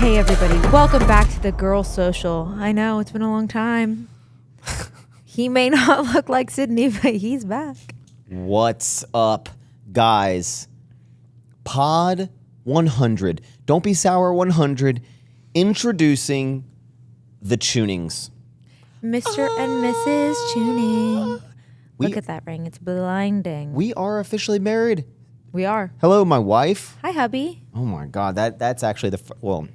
Hey everybody, welcome back to the Girl Social. I know, it's been a long time. He may not look like Sydney, but he's back. What's up, guys? Pod 100. Don't be sour 100. Introducing the tunings. Mr. and Mrs. Tuning. Look at that ring, it's blinding. We are officially married. We are. Hello, my wife. Hi, hubby. Oh my God, that's actually well,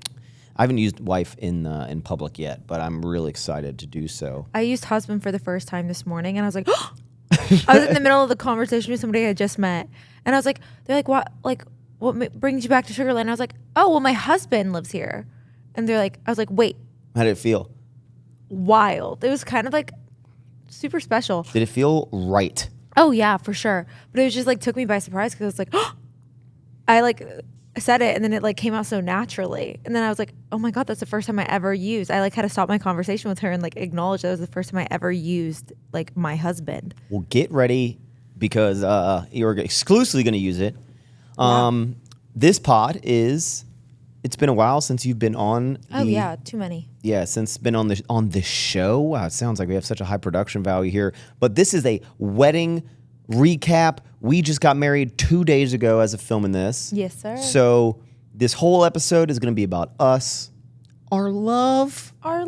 I haven't used wife in public yet, but I'm really excited to do so. I used husband for the first time this morning, and I was like, I was in the middle of the conversation with somebody I just met, and I was like, they're like, what brings you back to Sugarland? And I was like, oh, well, my husband lives here. And they're like, I was like, wait. How did it feel? Wild. It was kind of like super special. Did it feel right? Oh yeah, for sure. But it was just like took me by surprise because I was like, I like said it and then it like came out so naturally. And then I was like, oh my God, that's the first time I ever used. I like had to stop my conversation with her and like acknowledge that was the first time I ever used like my husband. Well, get ready because you're exclusively going to use it. Wow. This pod is. It's been a while since you've been on. Oh yeah, too many. Yeah, since been on the show. Wow, it sounds like we have such a high production value here. But this is a wedding recap. We just got married 2 days ago as of filming this. Yes, sir. So this whole episode is going to be about us, our love, our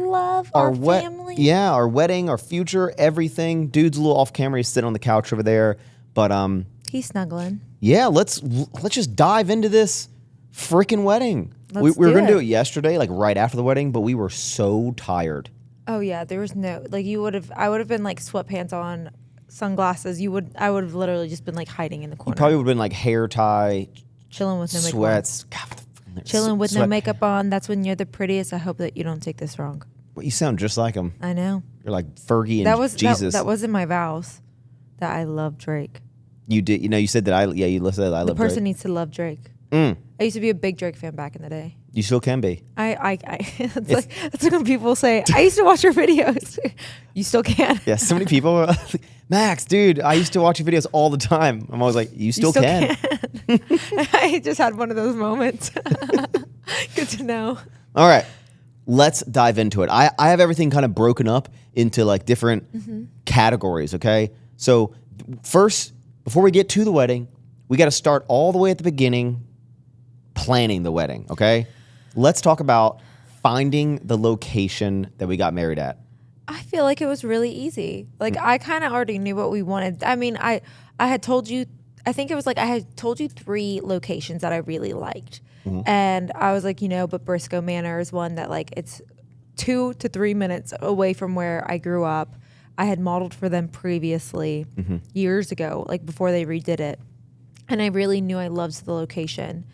family. Yeah, our wedding, our future, everything. Dude's a little off camera. He's sitting on the couch over there. But he's snuggling. Yeah, let's just dive into this freaking wedding. We were going to do it yesterday, like right after the wedding, but we were so tired. Oh yeah, there was no like I would have been like sweatpants on, sunglasses. I would have literally just been like hiding in the corner. You probably would have been like hair tie, chilling with no sweats, makeup. Chilling with no makeup on. That's when you're the prettiest. I hope that you don't take this wrong. Well, you sound just like him. I know. You're like Fergie and Jesus. That was in my vows that I love Drake. You did. You said that you listed that I love Drake. The person needs to love Drake. I used to be a big Drake fan back in the day. You still can be. That's like when people say, I used to watch your videos. You still can. Yeah, so many people are like, Max, dude, I used to watch your videos all the time. I'm always like, you still can. I just had one of those moments. Good to know. All right, let's dive into it. I have everything kind of broken up into like different categories, okay? So first, before we get to the wedding, we got to start all the way at the beginning, planning the wedding, okay? Let's talk about finding the location that we got married at. I feel like it was really easy. Like I kind of already knew what we wanted. I mean, I had told you, I think it was like I had told you 3 locations that I really liked. And I was like, but Briscoe Manor is one that like it's 2 to 3 minutes away from where I grew up. I had modeled for them previously years ago, like before they redid it. And I really knew I loved the location.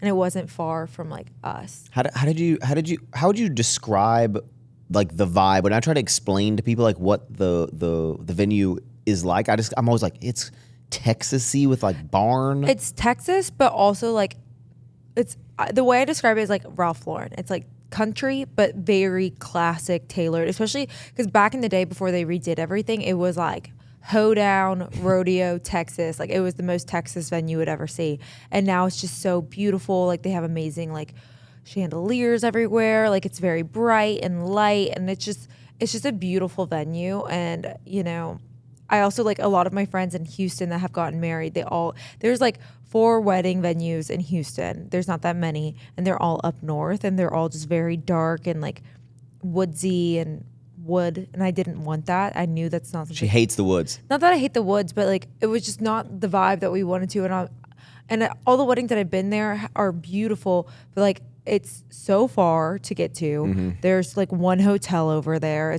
And it wasn't far from like us. How would you describe like the vibe when I try to explain to people like what the venue is like? I'm always like, it's Texas-y with like barn. It's Texas, but also like it's the way I describe it is like Ralph Lauren. It's like country, but very classic, tailored, especially because back in the day before they redid everything, it was like Hoedown, Rodeo, Texas. Like it was the most Texas venue you would ever see. And now it's just so beautiful. Like they have amazing like chandeliers everywhere. Like it's very bright and light. And it's just a beautiful venue. And, I also like a lot of my friends in Houston that have gotten married. There's like 4 wedding venues in Houston. There's not that many. And they're all up north and they're all just very dark and like woodsy and wood, and I didn't want that. I knew that's not something. She hates the woods. Not that I hate the woods, but like it was just not the vibe that we wanted to. And all the weddings that I've been there are beautiful, but like it's so far to get to. There's like one hotel over there.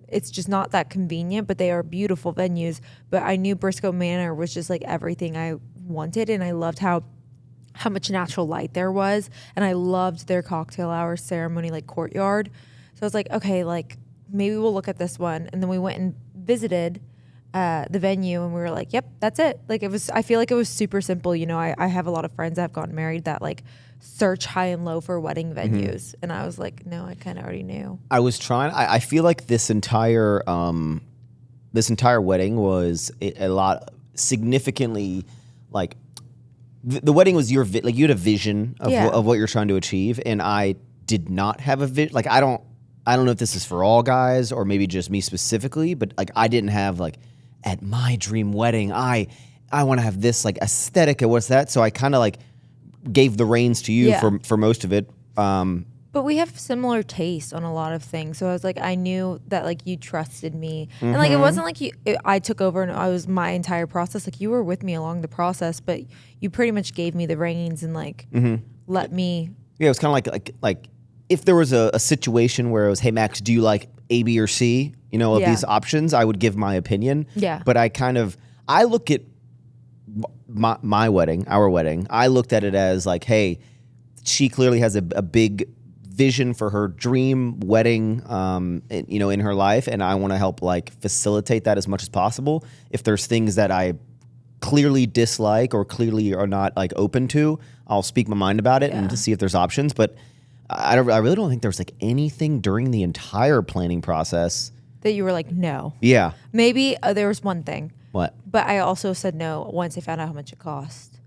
It's just not that convenient, but they are beautiful venues. But I knew Briscoe Manor was just like everything I wanted, and I loved how much natural light there was, and I loved their cocktail hour ceremony like courtyard. So I was like, okay, like maybe we'll look at this one. And then we went and visited the venue and we were like, yep, that's it. Like I feel like it was super simple. I have a lot of friends that have gotten married that like search high and low for wedding venues. And I was like, no, I kind of already knew. I feel like this entire wedding was a lot significantly like the wedding was you had a vision of what you're trying to achieve. And I did not have a vision. Like I don't know if this is for all guys or maybe just me specifically, but like I didn't have like at my dream wedding, I want to have this like aesthetic and what's that? So I kind of like gave the reins to you for most of it. But we have similar taste on a lot of things. So I was like, I knew that like you trusted me. And like, it wasn't like I took over and I was my entire process. Like you were with me along the process, but you pretty much gave me the reins and like let me. Yeah, it was kind of like if there was a situation where it was, hey Max, do you like A, B, or C? You know, of these options, I would give my opinion. Yeah. But I look at my wedding, our wedding, I looked at it as like, hey, she clearly has a big vision for her dream wedding, you know, in her life, and I want to help like facilitate that as much as possible. If there's things that I clearly dislike or clearly are not like open to, I'll speak my mind about it and to see if there's options. But I really don't think there was like anything during the entire planning process that you were like, no. Yeah. Maybe there was one thing. What? But I also said no once I found out how much it cost.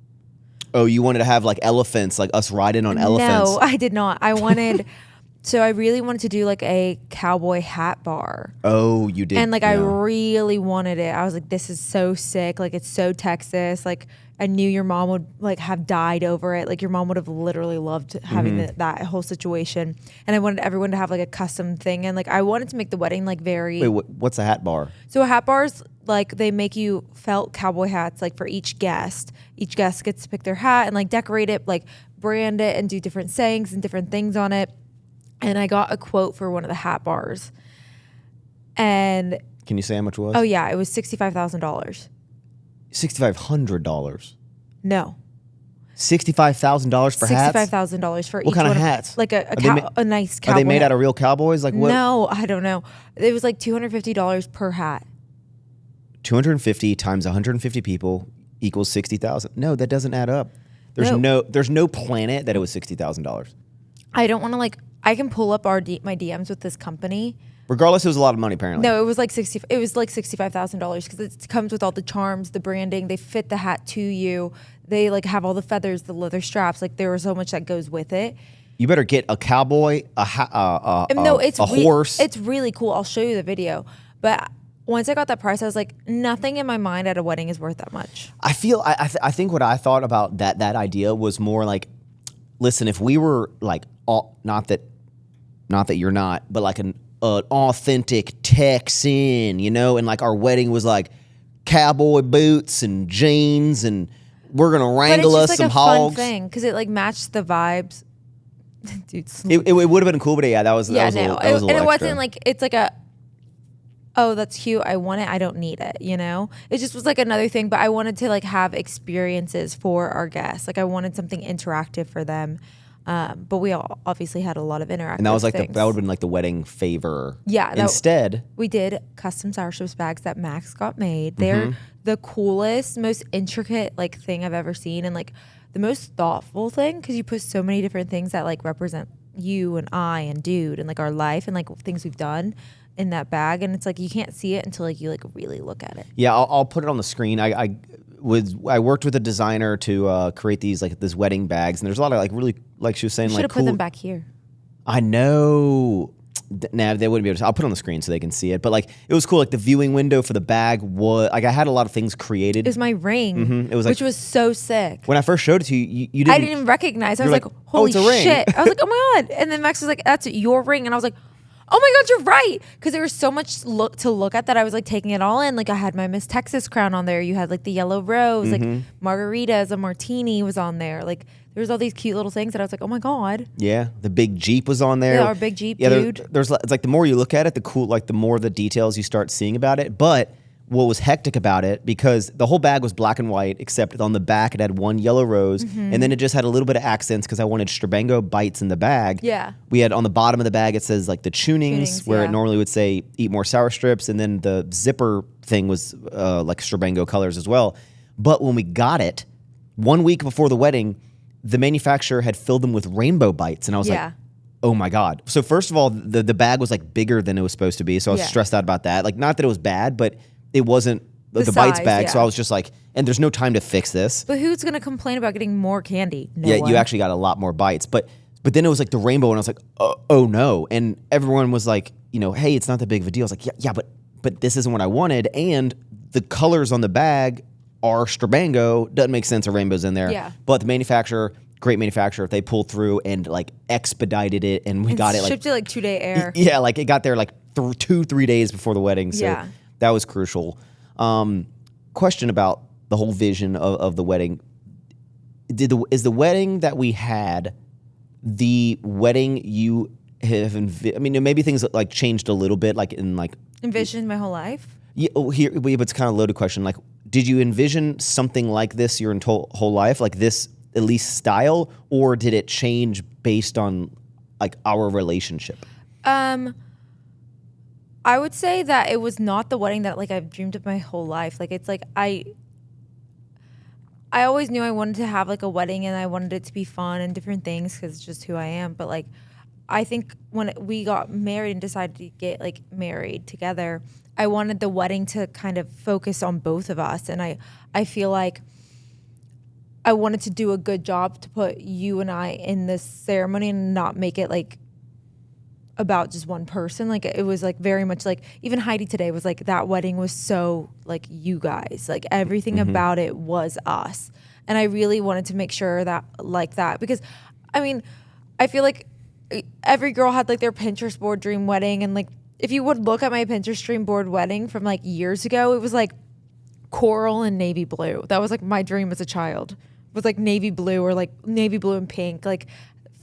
Oh, you wanted to have like elephants, like us riding on elephants? No, I did not. I wanted, so I really wanted to do like a cowboy hat bar. Oh, you did. And like I really wanted it. I was like, this is so sick. Like it's so Texas. Like I knew your mom would like have died over it. Like your mom would have literally loved having that whole situation. And I wanted everyone to have like a custom thing. And like I wanted to make the wedding like very. Wait, what's a hat bar? So a hat bar's like they make you felt cowboy hats like for each guest. Each guest gets to pick their hat and like decorate it, like brand it and do different sayings and different things on it. And I got a quote for one of the hat bars. And can you say how much it was? Oh yeah, it was $65,000. $6,500. No. $65,000 for hats? $65,000 for each what kind one of hats? Like a nice cowboy. Are they made out of real cowboys? Like what? No, I don't know. It was like $250 per hat. 250 times 150 people equals 60,000. No, that doesn't add up. There's no planet that it was $60,000. I don't want to like. I can pull up my DMs with this company. Regardless, it was a lot of money apparently. No, it was like $65,000 because it comes with all the charms, the branding. They fit the hat to you. They like have all the feathers, the leather straps. Like there was so much that goes with it. You better get a cowboy, a horse. It's really cool. I'll show you the video. But once I got that price, I was like, nothing in my mind at a wedding is worth that much. I think what I thought about that idea was more like, listen, if we were like, not that you're not, but like an authentic Texan, you know, and like our wedding was like cowboy boots and jeans, and we're gonna wrangle us some hogs. Fun thing because it like matched the vibes. Dude, it would have been cool, but yeah, that was a little and it extra. wasn't like it's like a. Oh, that's cute. I want it. I don't need it. You know, it just was like another thing. But I wanted to like have experiences for our guests. Like I wanted something interactive for them. But we all obviously had a lot of interactive. And that was like things. that would have been like the wedding favor. Yeah. Instead, we did custom sour chips bags that Max got made. They're the coolest, most intricate like thing I've ever seen, and like the most thoughtful thing because you put so many different things that like represent you and I and dude and like our life and like things we've done in that bag, and it's like you can't see it until like you like really look at it. Yeah, I'll put it on the screen. I worked with a designer to create these wedding bags, and there's a lot of like really like she was saying like cool. Put them back here. I know. Nah, they wouldn't be able to. I'll put it on the screen so they can see it. But like it was cool. Like the viewing window for the bag was like I had a lot of things created. It was my ring. It was like, which was so sick. When I first showed it to you, you didn't. I didn't even recognize. I was like, holy it's a ring. shit! I was like, oh my god! And then Max was like, that's your ring, and I was like, oh my god, you're right. Because there was so much to look at that I was like taking it all in. Like I had my Miss Texas crown on there. You had like the yellow rose, like margaritas, a martini was on there. Like there was all these cute little things that I was like, oh my god. Yeah, the big Jeep was on there. Yeah, our big Jeep, dude. There's it's like the more you look at it, the more the details you start seeing about it. But what was hectic about it, because the whole bag was black and white, except on the back it had one yellow rose, and then it just had a little bit of accents because I wanted Strabango bites in the bag. Yeah. We had on the bottom of the bag, it says like the tunings where it normally would say eat more sour strips, and then the zipper thing was like Strabango colors as well. But when we got it, 1 week before the wedding, the manufacturer had filled them with rainbow bites, and I was like, oh my god. So first of all, the bag was like bigger than it was supposed to be, so I was stressed out about that. Like not that it was bad, but it wasn't the bites bag, so I was just like, and there's no time to fix this. But who's going to complain about getting more candy? No yeah, one. you actually got a lot more bites. But But then it was like the rainbow, and I was like, oh no. And everyone was like, hey, it's not that big of a deal. I was like, yeah, but this isn't what I wanted. And the colors on the bag are Strabango. Doesn't make sense a rainbow's in there. Yeah. But the manufacturer, great manufacturer, they pulled through and like expedited it, and we got it like shipped it like 2-day air. Yeah, like it got there like 2-3 days before the wedding. So Yeah. that was crucial. Question about the whole vision of the wedding. Is the wedding that we had the wedding you have maybe things like changed a little bit, like in like Envisioned my whole life. Yeah, but it's kind of a loaded question. Like, did you envision something like this your whole life, like this at least style, or did it change based on like our relationship? I would say that it was not the wedding that like I've dreamed of my whole life. Like it's like I always knew I wanted to have like a wedding, and I wanted it to be fun and different things because it's just who I am. But like, I think when we got married and decided to get like married together, I wanted the wedding to kind of focus on both of us. And I feel like I wanted to do a good job to put you and I in this ceremony and not make it like about just one person. Like it was like very much like, even Heidi today was like, that wedding was so like you guys, like everything about it was us. And I really wanted to make sure that like that, because I mean, I feel like every girl had like their Pinterest board dream wedding. And like, if you would look at my Pinterest dream board wedding from like years ago, it was like coral and navy blue. That was like my dream as a child, was like navy blue or like navy blue and pink, like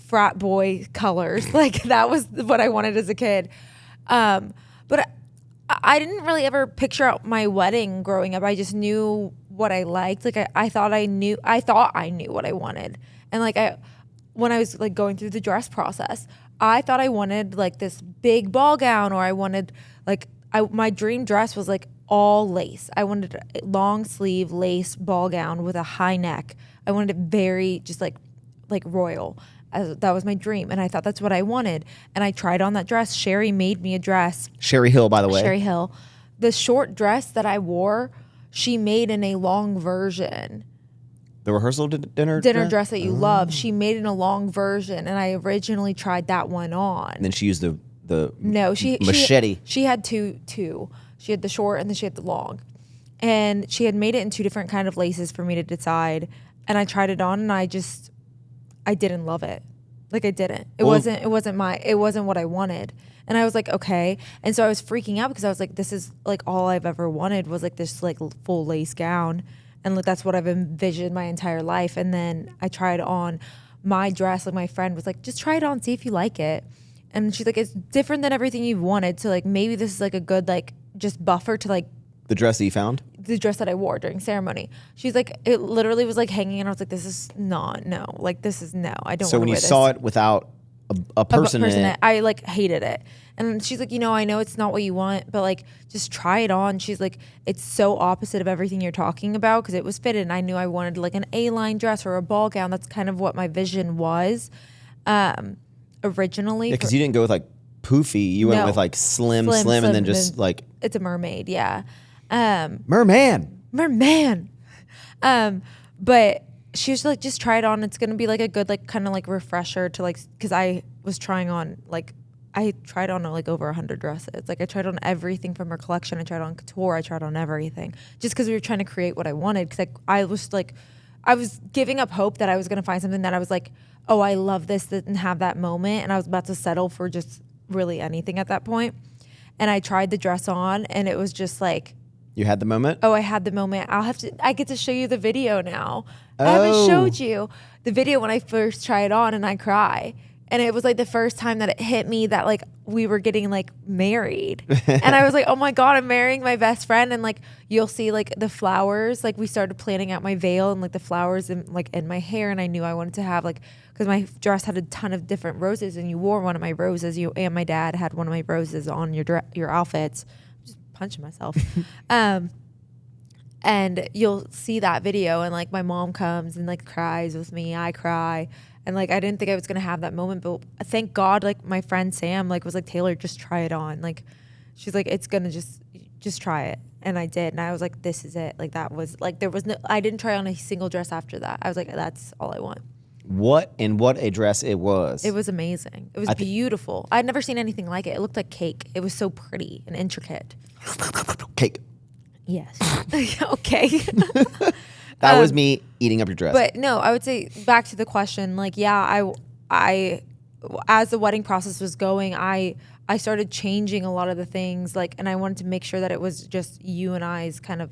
frat boy colors. Like that was what I wanted as a kid. But I didn't really ever picture out my wedding growing up. I just knew what I liked. Like I thought I knew what I wanted. And like when I was like going through the dress process, I thought I wanted like this big ball gown, or I wanted like my dream dress was like all lace. I wanted a long sleeve lace ball gown with a high neck. I wanted it very just like royal. That was my dream, and I thought that's what I wanted. And I tried on that dress. Sherry made me a dress. Sherry Hill, by the way. Sherry Hill. The short dress that I wore, she made in a long version. The rehearsal dinner dress that you love. She made in a long version, and I originally tried that one on. And then she used the machete. She had two. She had the short and then she had the long, and she had made it in two different kind of laces for me to decide. And I tried it on, and I didn't love it. Like I didn't. It wasn't what I wanted. And I was like, okay. And so I was freaking out because I was like, this is like all I've ever wanted was like this like full lace gown. And like that's what I've envisioned my entire life. And then I tried on my dress. Like my friend was like, just try it on, see if you like it. And she's like, it's different than everything you've wanted. So like maybe this is like a good like just buffer to like the dress that you found? The dress that I wore during ceremony. She's like, it literally was like hanging, and I was like, this is not, no. Like, this is no. I don't want to wear this. So when you saw it without a person in it. I like hated it. And she's like, I know it's not what you want, but like, just try it on. She's like, it's so opposite of everything you're talking about, because it was fitted. And I knew I wanted like an A-line dress or a ball gown. That's kind of what my vision was originally. Yeah, because you didn't go with like poofy. You went with like slim, and then just like. It's a mermaid, yeah. Merman. But she was like, just try it on. It's going to be like a good, like kind of like refresher to like, cause I was trying on like, I tried on like over 100 dresses. Like I tried on everything from her collection. I tried on couture. I tried on everything just cause we were trying to create what I wanted. Cause I was giving up hope that I was going to find something that I was like, oh, I love this, and have that moment. And I was about to settle for just really anything at that point. And I tried the dress on, and it was just like, you had the moment? Oh, I had the moment. I get to show you the video now. I haven't showed you the video when I first tried it on, and I cry. And it was like the first time that it hit me that like we were getting like married. And I was like, oh my God, I'm marrying my best friend. And like, you'll see like the flowers, like we started planning out my veil and like the flowers in my hair. And I knew I wanted to have like, cause my dress had a ton of different roses, and you wore one of my roses. You and my dad had one of my roses on your outfits. Punching myself. And you'll see that video, and like my mom comes and like cries with me. I cry. And like I didn't think I was gonna have that moment, but thank God like my friend Sam like was like, Taylor, just try it on. Like she's like, it's gonna just try it. And I did, and I was like, this is it. Like that was like, there was no, I didn't try on a single dress after that. I was like, that's all I want. What a dress it was. It was amazing. It was beautiful. I'd never seen anything like it. It looked like cake. It was so pretty and intricate. Cake. Yes. Okay. That was me eating up your dress. But no, I would say back to the question, like, yeah, I as the wedding process was going, I started changing a lot of the things, like, and I wanted to make sure that it was just you and I's kind of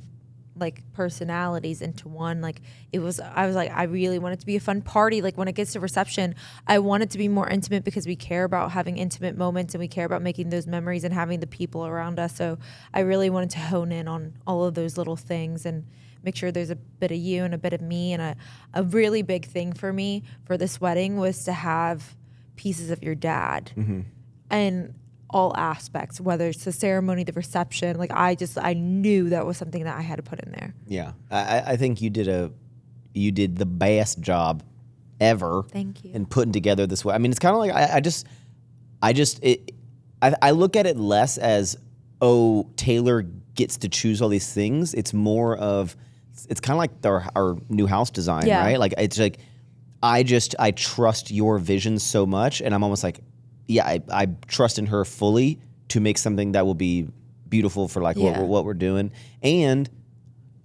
like personalities into one. Like I was like, I really want it to be a fun party. Like when it gets to reception, I want it to be more intimate because we care about having intimate moments and we care about making those memories and having the people around us. So I really wanted to hone in on all of those little things and make sure there's a bit of you and a bit of me. And a really big thing for me for this wedding was to have pieces of your dad and all aspects, whether it's the ceremony, the reception. Like I knew that was something that I had to put in there. Yeah, I think you did the best job ever. Thank you. In putting together this way. I mean, it's kind of like I look at it less as, oh, Taylor gets to choose all these things. It's more of, it's kind of like our new house design, right? Like it's like I trust your vision so much, and I'm almost like, yeah, I trust in her fully to make something that will be beautiful for like what we're doing. And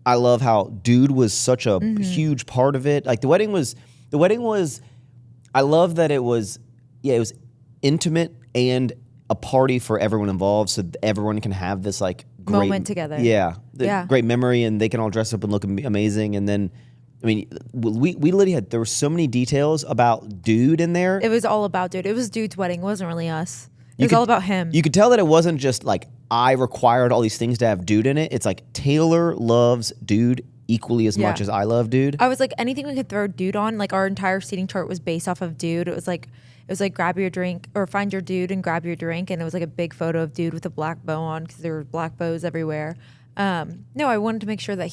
I love how dude was such a huge part of it. Like the wedding was, I love that it was intimate and a party for everyone involved, so everyone can have this like great moment together. Great memory, and they can all dress up and look amazing. And then, I mean, we literally there were so many details about dude in there. It was all about dude. It was dude's wedding. It wasn't really us. It was all about him. You could tell that it wasn't just like I required all these things to have dude in it. It's like Taylor loves dude equally as much as I love dude. I was like, anything we could throw dude on. Like our entire seating chart was based off of dude. It was like grab your drink or find your dude and grab your drink. And it was like a big photo of dude with a black bow on because there were black bows everywhere. No, I wanted to make sure that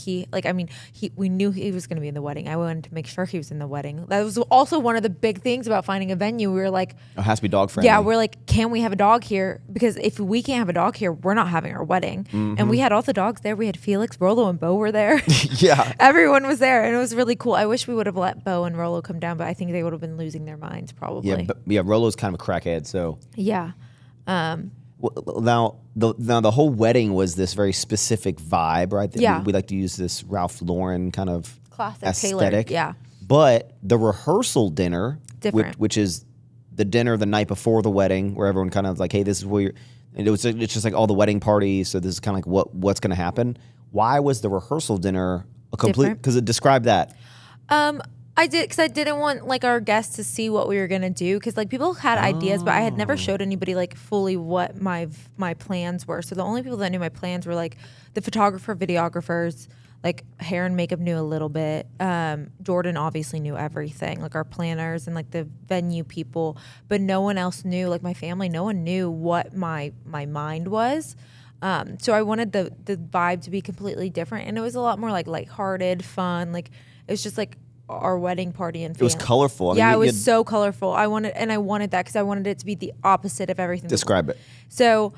we knew he was going to be in the wedding. I wanted to make sure he was in the wedding. That was also one of the big things about finding a venue. We were like, it has to be dog friendly. Yeah, we're like, can we have a dog here? Because if we can't have a dog here, we're not having our wedding. And we had all the dogs there. We had Felix, Rolo, and Bo were there. Yeah. Everyone was there, and it was really cool. I wish we would have let Bo and Rolo come down, but I think they would have been losing their minds probably. Yeah, Rolo's kind of a crackhead, so. Yeah. Now the whole wedding was this very specific vibe, right? Yeah. We like to use this Ralph Lauren kind of classic aesthetic. Tailored, yeah. But the rehearsal dinner, different, which is the dinner the night before the wedding, where everyone kind of like, hey, this is where you're. And it's just like all the wedding parties. So this is kind of like what's going to happen. Why was the rehearsal dinner a complete? Because it described that. I did, because I didn't want like our guests to see what we were gonna do, because like people had ideas, but I had never showed anybody like fully what my plans were. So the only people that knew my plans were like the photographer, videographers, like hair and makeup knew a little bit. Jordan obviously knew everything, like our planners and like the venue people, but no one else knew. Like my family, no one knew what my mind was. So I wanted the vibe to be completely different, and it was a lot more like lighthearted, fun. Like it was just like our wedding party and family. It was colorful. It was so colorful. I wanted that because I wanted it to be the opposite of everything. Describe it. So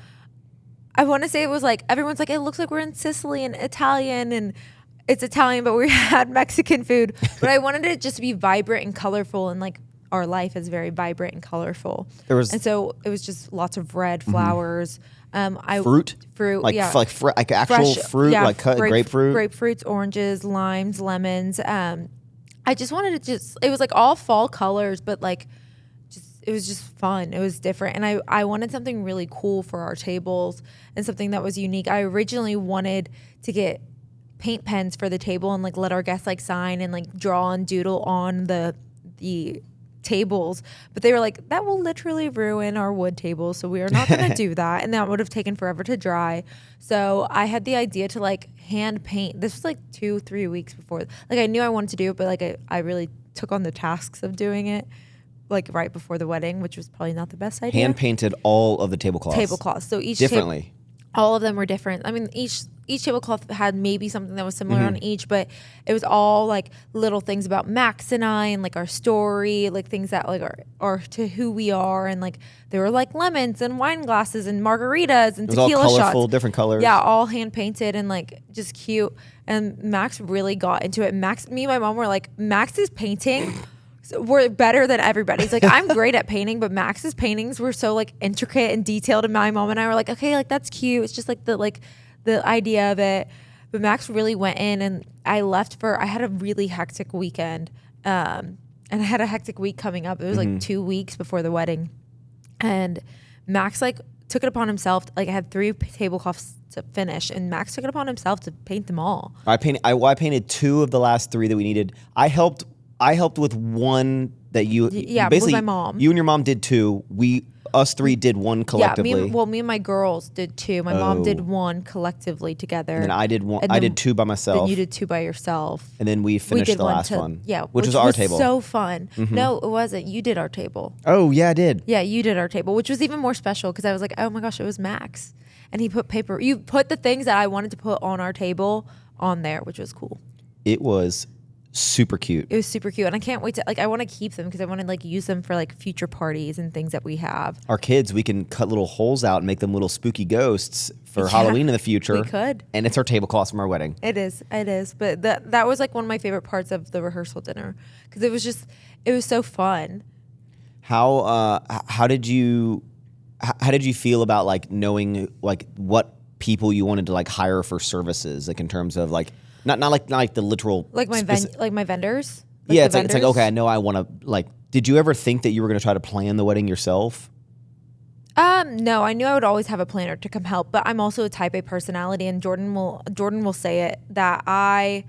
I want to say it was like, everyone's like, it looks like we're in Sicily and Italian, and it's Italian, but we had Mexican food. But I wanted it just to be vibrant and colorful, and like our life is very vibrant and colorful. And so it was just lots of red flowers. Fruit, like actual fresh, fruit, like grapefruit, grapefruits, oranges, limes, lemons. I just wanted it was like all fall colors, but like it was just fun. It was different. And I wanted something really cool for our tables and something that was unique. I originally wanted to get paint pens for the table and like let our guests like sign and like draw and doodle on the tables, but they were like, that will literally ruin our wood tables, so we are not going to do that, and that would have taken forever to dry. So I had the idea to like hand paint. This was like 2-3 weeks before, like I knew I wanted to do it, but like I really took on the tasks of doing it like right before the wedding, which was probably not the best idea. Hand painted all of the tablecloths. So each differently. All of them were different. I mean, each tablecloth had maybe something that was similar on each, but it was all like little things about Max and I, and like our story, like things that like are to who we are, and like there were like lemons and wine glasses and margaritas and tequila shots. It was all colorful, different colors. Yeah, all hand painted and like just cute. And Max really got into it. Me and my mom were like, Max is painting were better than everybody's. Like, I'm great at painting, but Max's paintings were so like intricate and detailed. And my mom and I were like, okay, like that's cute. It's just like the idea of it. But Max really went in, and I had a really hectic weekend. And I had a hectic week coming up. It was like 2 weeks before the wedding. And Max like took it upon himself. Like, I had 3 tablecloths to finish, and Max took it upon himself to paint them all. I painted 2 of the last 3 that we needed. I helped with one that you basically with my mom. You and your mom did 2. Us 3 did 1 collectively. Yeah, me and my girls did 2. My mom did 1 collectively together. And then I did 1. I did 2 by myself. Then you did 2 by yourself. And then we finished the last one. Yeah, which was our table. So fun. No, it wasn't. You did our table. Oh yeah, I did. Yeah, you did our table, which was even more special because I was like, oh my gosh, it was Max, and he put paper. You put the things that I wanted to put on our table on there, which was cool. It was super cute. It was super cute, and I can't wait to I want to keep them because I want to like use them for like future parties and things that we have. Our kids, we can cut little holes out and make them little spooky ghosts for Halloween in the future. We could, and it's our tablecloths from our wedding. It is. But that was like one of my favorite parts of the rehearsal dinner because it was so fun. How did you feel about like knowing like what people you wanted to like hire for services, like in terms of like not like the literal like my vendors? Yeah, it's like okay, I know I want to like. Did you ever think that you were going to try to plan the wedding yourself? No, I knew I would always have a planner to come help, but I'm also a type A personality, and Jordan will say it that I.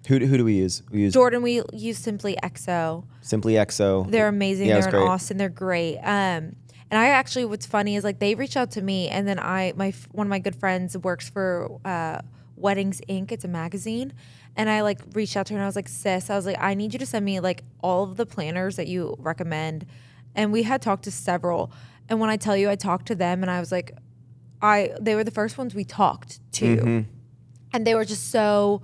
Who do we use? Jordan. We use Simply XO. Simply XO. They're amazing. Yeah, they're in Austin. They're great. And I actually, what's funny is like they reached out to me, and then one of my good friends works for Weddings Inc. It's a magazine. And I like reached out to her and I was like, sis, I need you to send me like all of the planners that you recommend. And we had talked to several. And when I tell you I talked to them and I was like, they were the first ones we talked to. And they were just so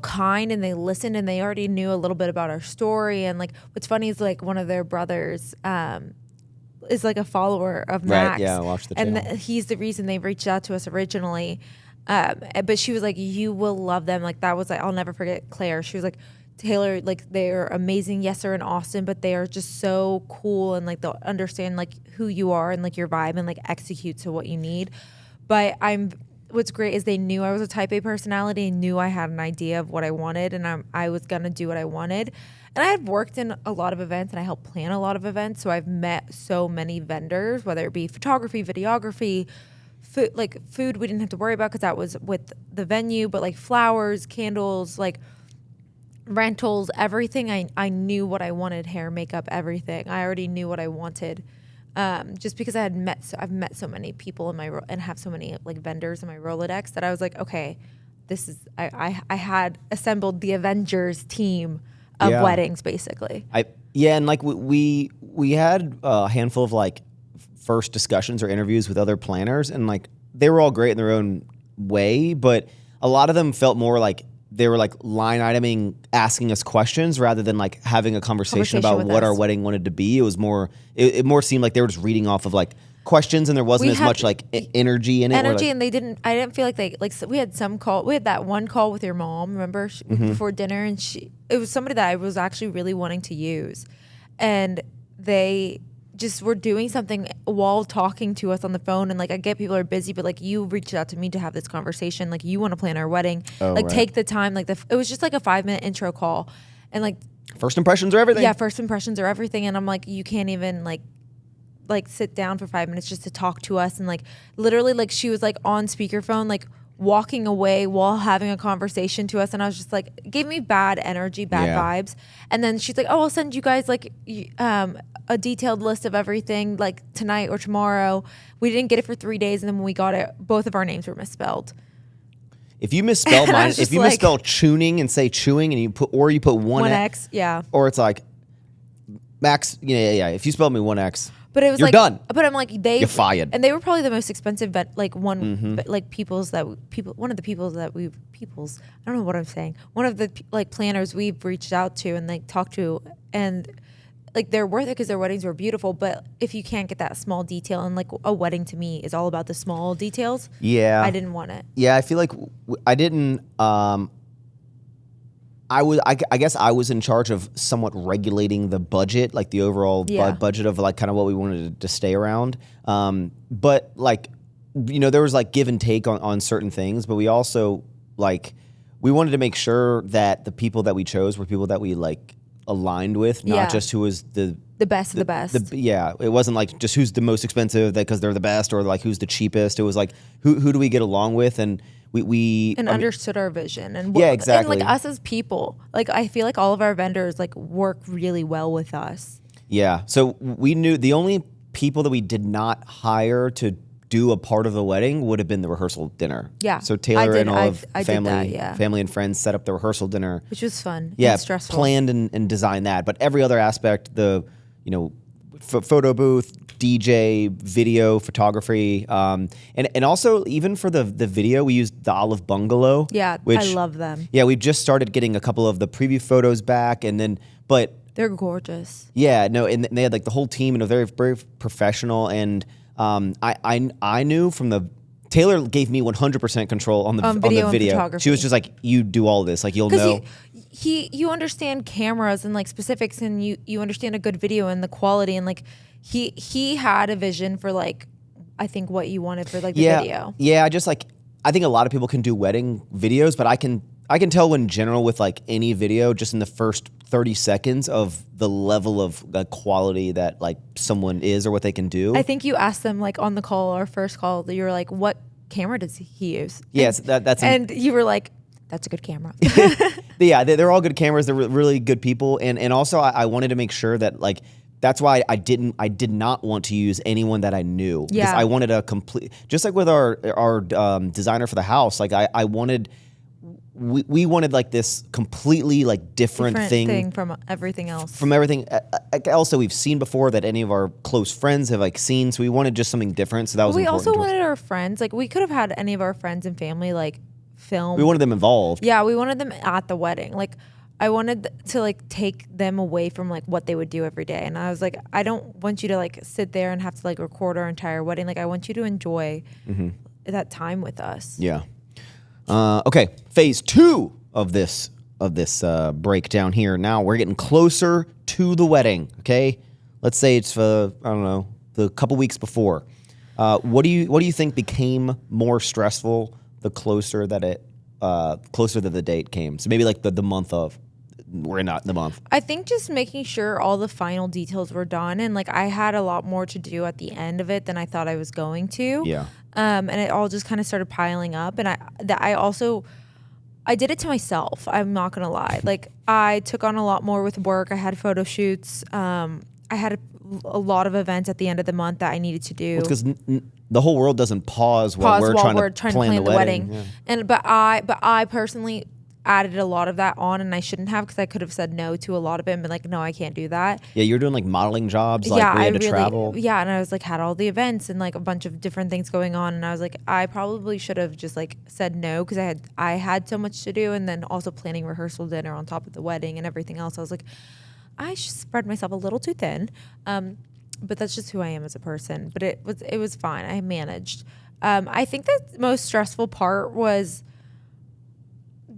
kind, and they listened, and they already knew a little bit about our story. And like what's funny is like one of their brothers is like a follower of Max. Right, yeah, I watched the channel. And he's the reason they reached out to us originally. But she was like, you will love them. Like that was like, I'll never forget Claire. She was like, Taylor, like they're amazing. Yes, they're in Austin, but they are just so cool, and like they'll understand like who you are and like your vibe and like execute to what you need. But what's great is they knew I was a type A personality and knew I had an idea of what I wanted, and I was gonna do what I wanted. And I had worked in a lot of events, and I helped plan a lot of events, so I've met so many vendors, whether it be photography, videography, food we didn't have to worry about because that was with the venue, but like flowers, candles, like rentals, everything. I knew what I wanted, hair, makeup, everything. I already knew what I wanted, just because I've met so many people and have so many like vendors in my Rolodex that I was like, okay, this is I had assembled the Avengers team of weddings basically. And like we had a handful of like first discussions or interviews with other planners, and like they were all great in their own way, but a lot of them felt more like they were like line iteming, asking us questions rather than like having a conversation about what our wedding wanted to be. It was more, it more seemed like they were just reading off of like questions, and there wasn't as much like energy in it. And I didn't feel like we had that one call with your mom, remember, before dinner, and it was somebody that I was actually really wanting to use, and they just were doing something while talking to us on the phone. And like, I get people are busy, but like you reached out to me to have this conversation. Like you want to plan our wedding, take the time. Like it was just like a 5-minute intro call, and like first impressions are everything. Yeah, first impressions are everything. And I'm like, you can't even like sit down for 5 minutes just to talk to us. And like literally, like she was like on speakerphone, like walking away while having a conversation to us, and I was just like, it gave me bad energy, bad vibes. And then she's like, oh, I'll send you guys like a detailed list of everything like tonight or tomorrow. We didn't get it for 3 days, and then when we got it, both of our names were misspelled. If you misspell mine, if you misspell tuning and say chewing, and you put one X, yeah, or it's like Max, yeah. If you spell me 1X, but it was you're like done. But I'm like, you're fired. And they were probably the most expensive, but like one of the peoples that I don't know what I'm saying. One of the like planners we've reached out to and like talked to, and like they're worth it because their weddings were beautiful. But if you can't get that small detail, and like a wedding to me is all about the small details. Yeah, I didn't want it. Yeah, I feel like I didn't. I I guess I was in charge of somewhat regulating the budget, like the overall budget of like kind of what we wanted to stay around. But like, there was like give and take on certain things, but we also like, we wanted to make sure that the people that we chose were people that we like aligned with, not just who was the best of the best. It wasn't like just who's the most expensive because they're the best, or like who's the cheapest. It was like who do we get along with, and we understood our vision and exactly, and like us as people. Like I feel like all of our vendors like work really well with us. Yeah, so we knew the only people that we did not hire to do a part of the wedding would have been the rehearsal dinner. Yeah. So Taylor and all of family and friends set up the rehearsal dinner, which was fun. Yeah, and stressful. Planned and designed that, but every other aspect, the photo booth, DJ, video, photography, and also even for the video, we used the Olive Bungalow. Yeah, which, I love them. Yeah, we just started getting a couple of the preview photos back, and then they're gorgeous. Yeah, no, and they had like the whole team and a very very professional. And I knew from the Taylor gave me 100% control on the video. And photography. She was just like, you do all this, like you'll know. You understand cameras and like specifics, and you understand a good video and the quality, and like he had a vision for like I think what you wanted for like the video. Yeah, I think a lot of people can do wedding videos, but I can tell in general with like any video, just in the first 30 seconds of the level of the quality that like someone is or what they can do. I think you asked them like on the call, our first call, that you were like, what camera does he use? Yes, and you were like, that's a good camera. Yeah, they're all good cameras. They're really good people. And also I wanted to make sure that like, that's why I did not want to use anyone that I knew. Yeah. Because I wanted a complete, just like with our designer for the house, like I wanted, we wanted like this completely like different thing from everything else. From everything else that we've seen before, that any of our close friends have like seen. So we wanted just something different. So that was important. We also wanted our friends, like we could have had any of our friends and family like film. We wanted them involved. Yeah, we wanted them at the wedding. Like I wanted to like take them away from like what they would do every day. And I was like, I don't want you to like sit there and have to like record our entire wedding. Like I want you to enjoy that time with us. Yeah. Okay, phase 2 of this breakdown here. Now we're getting closer to the wedding. Okay, let's say it's I don't know, the couple weeks before. What do you think became more stressful the closer that the date came? So maybe like the month of. We're not in the month. I think just making sure all the final details were done, and like I had a lot more to do at the end of it than I thought I was going to. Yeah. And it all just kind of started piling up, and I did it to myself. I'm not gonna lie. Like I took on a lot more with work. I had photo shoots. I had a lot of events at the end of the month that I needed to do. Because the whole world doesn't pause while we're trying to plan the wedding. Yeah. And but I personally added a lot of that on, and I shouldn't have, because I could have said no to a lot of it and been like, no, I can't do that. Yeah, you're doing like modeling jobs, like where you had to travel. Yeah, and I was like, had all the events and like a bunch of different things going on, and I was like, I probably should have just like said no, because I had so much to do, and then also planning rehearsal dinner on top of the wedding and everything else. I was like, I spread myself a little too thin, but that's just who I am as a person. But it was fine. I managed. I think the most stressful part was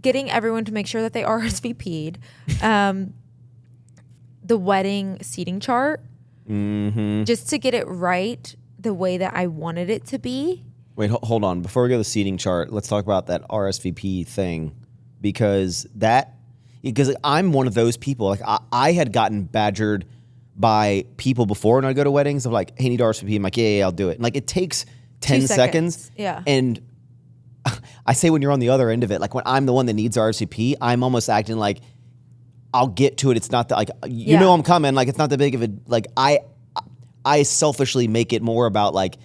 getting everyone to make sure that they RSVP'd, the wedding seating chart, just to get it right the way that I wanted it to be. Wait, hold on. Before we go to the seating chart, let's talk about that RSVP thing, because I'm one of those people. Like I had gotten badgered by people before when I go to weddings of like, hey, need RSVP. I'm like, yeah, I'll do it. And like it takes 10 seconds. Yeah. And I say when you're on the other end of it, like when I'm the one that needs RSVP, I'm almost acting like I'll get to it. It's not that like, you know I'm coming. Like it's not that big of a, like I selfishly make it more about like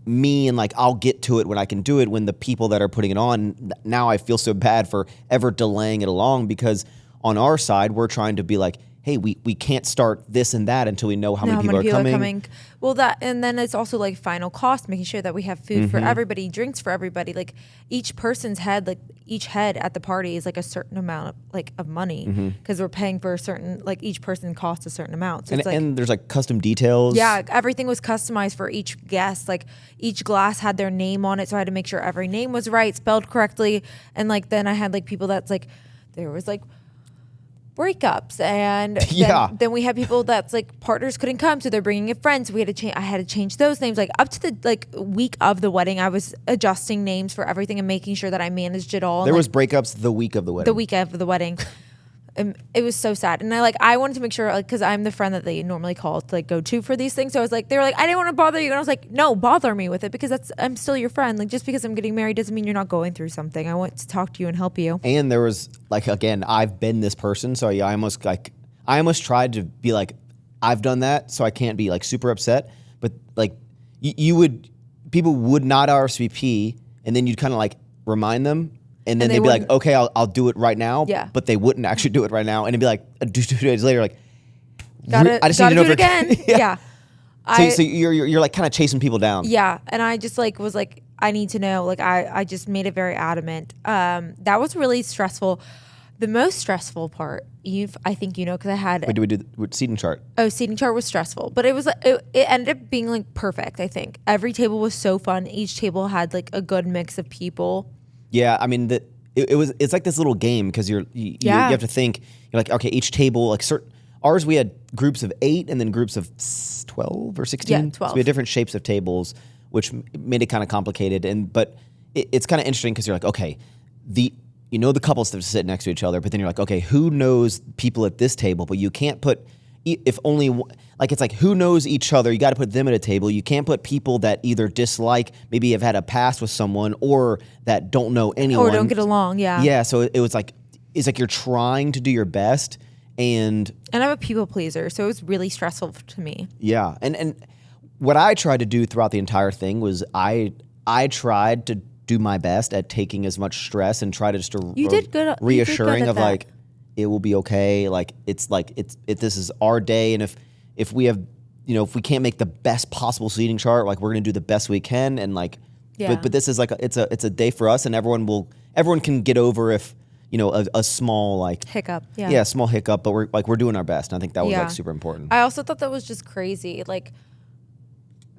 me, and like I'll get to it when I can do it, when the people that are putting it on, now I feel so bad for ever delaying it along, because on our side, we're trying to be like, hey, we can't start this and that until we know how many people are coming. Well, and then it's also like final cost, making sure that we have food for everybody, drinks for everybody. Like each person's head, like each head at the party is like a certain amount of money, because we're paying for a certain, like each person costs a certain amount. So and there's like custom details. Yeah, everything was customized for each guest. Like each glass had their name on it, so I had to make sure every name was right, spelled correctly. And like then I had like people that's like, there was like breakups, and then we had people that's like partners couldn't come, so they're bringing in friends. We had to change. I had to change those names. Like up to the week of the wedding, I was adjusting names for everything and making sure that I managed it all. There was breakups the week of the wedding. The week of the wedding. It was so sad, and I wanted to make sure, because I'm the friend that they normally call to go to for these things. So I was like, they were like, I didn't want to bother you, and I was like, no, bother me with it, because I'm still your friend. Like, just because I'm getting married doesn't mean you're not going through something. I want to talk to you and help you. And there was again, I've been this person, so I almost tried to be like, I've done that, so I can't be super upset. But people would not RSVP, and then you'd kind of remind them. And then they'd be like, okay, I'll do it right now. Yeah. But they wouldn't actually do it right now. And it'd be like 2 days later, I just need to know do it again. Yeah. So you're kind of chasing people down. Yeah. And I just was like, I need to know. I just made it very adamant. That was really stressful. The most stressful part, I think because I had. Wait, do we do the seating chart? Oh, seating chart was stressful, but it ended up being perfect. I think every table was so fun. Each table had a good mix of people. Yeah, I mean it's like this little game, because you have to think. You're like, okay, each table ours we had groups of 8 and then groups of 12 or 16. Yeah, 12. So we had different shapes of tables, which made it kind of complicated. But it's kind of interesting, because you're like, okay, the couples that sit next to each other, but then you're like, okay, who knows people at this table? But you can't put, if only it's who knows each other. You got to put them at a table. You can't put people that either dislike, maybe have had a past with someone, or that don't know anyone, or don't get along. Yeah. Yeah. So it was it's you're trying to do your best, and I'm a people pleaser, so it was really stressful to me. Yeah, and what I tried to do throughout the entire thing was I tried to do my best at taking as much stress and try to just reassuring of it will be okay. This is our day, and if we have, if we can't make the best possible seating chart, we're gonna do the best we can, and but this is it's a day for us, and everyone can get over if a small hiccup. Yeah, small hiccup, but we're doing our best, and I think that was super important. I also thought that was just crazy,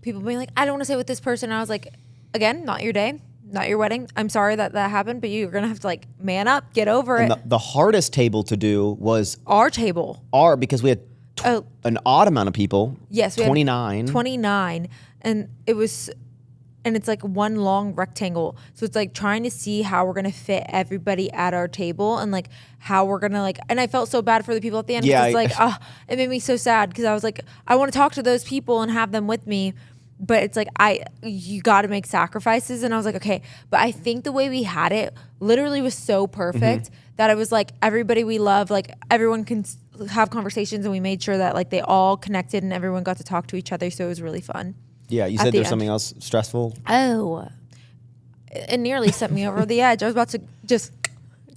people being like, I don't want to sit with this person. And I was like, again, not your day. Not your wedding. I'm sorry that happened, but you're going to have to man up, get over it. The hardest table to do was our table. Because we had an odd amount of people. Yes. We 29. 29. And it's one long rectangle. So it's trying to see how we're going to fit everybody at our table, and how we're going to and I felt so bad for the people at the end. Yeah. It made me so sad, because I was like, I want to talk to those people and have them with me. But it's you got to make sacrifices. And I was like, okay. But I think the way we had it literally was so perfect that it was everybody we love, everyone can have conversations, and we made sure that they all connected and everyone got to talk to each other. So it was really fun. Yeah, you said there's something else stressful? Oh, it nearly sent me over the edge. I was about to just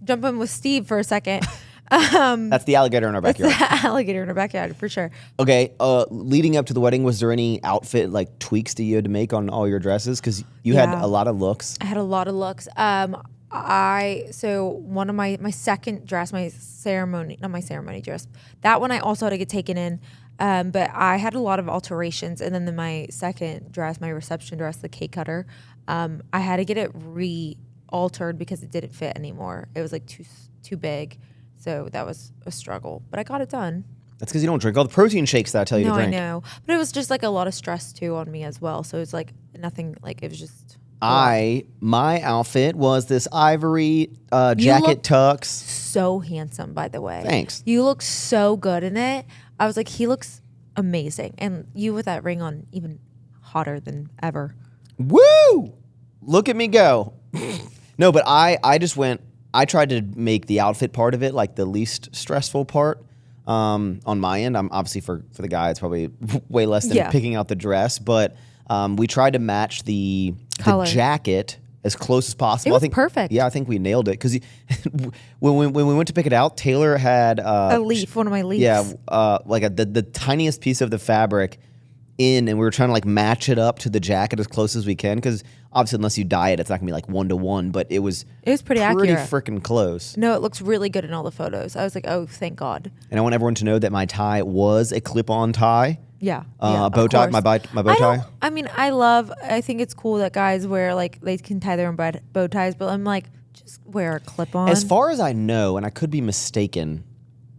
jump in with Steve for a second. That's the alligator in our backyard. That's the alligator in our backyard, for sure. Okay, leading up to the wedding, was there any outfit tweaks that you had to make on all your dresses? Because you had a lot of looks. I had a lot of looks. So one of my second dress, not my ceremony dress, that one I also had to get taken in. But I had a lot of alterations, and then my second dress, my reception dress, the cake cutter, I had to get it re-altered because it didn't fit anymore. It was too big. So that was a struggle, but I got it done. That's because you don't drink all the protein shakes that I tell you to drink. No, I know. But it was just a lot of stress too on me as well. So it's nothing, it was just. My outfit was this ivory jacket tux. So handsome, by the way. Thanks. You look so good in it. I was like, he looks amazing. And you with that ring on, even hotter than ever. Woo! Look at me go. No, but I tried to make the outfit part of it the least stressful part on my end. I'm obviously for the guy, it's probably way less than picking out the dress, but we tried to match the jacket as close as possible. It was perfect. Yeah, I think we nailed it, because when we went to pick it out, Taylor had a leaf, one of my leaves. Yeah, the tiniest piece of the fabric and we were trying to match it up to the jacket as close as we can, because obviously unless you dye it, it's not gonna be 1-to-1. But it was pretty accurate, freaking close. No, it looks really good in all the photos. I was like, oh, thank God. And I want everyone to know that my tie was a clip-on tie. Yeah, bow tie, my bow tie. I think it's cool that guys wear they can tie their own bow ties, but I'm just wear a clip-on. As far as I know, and I could be mistaken,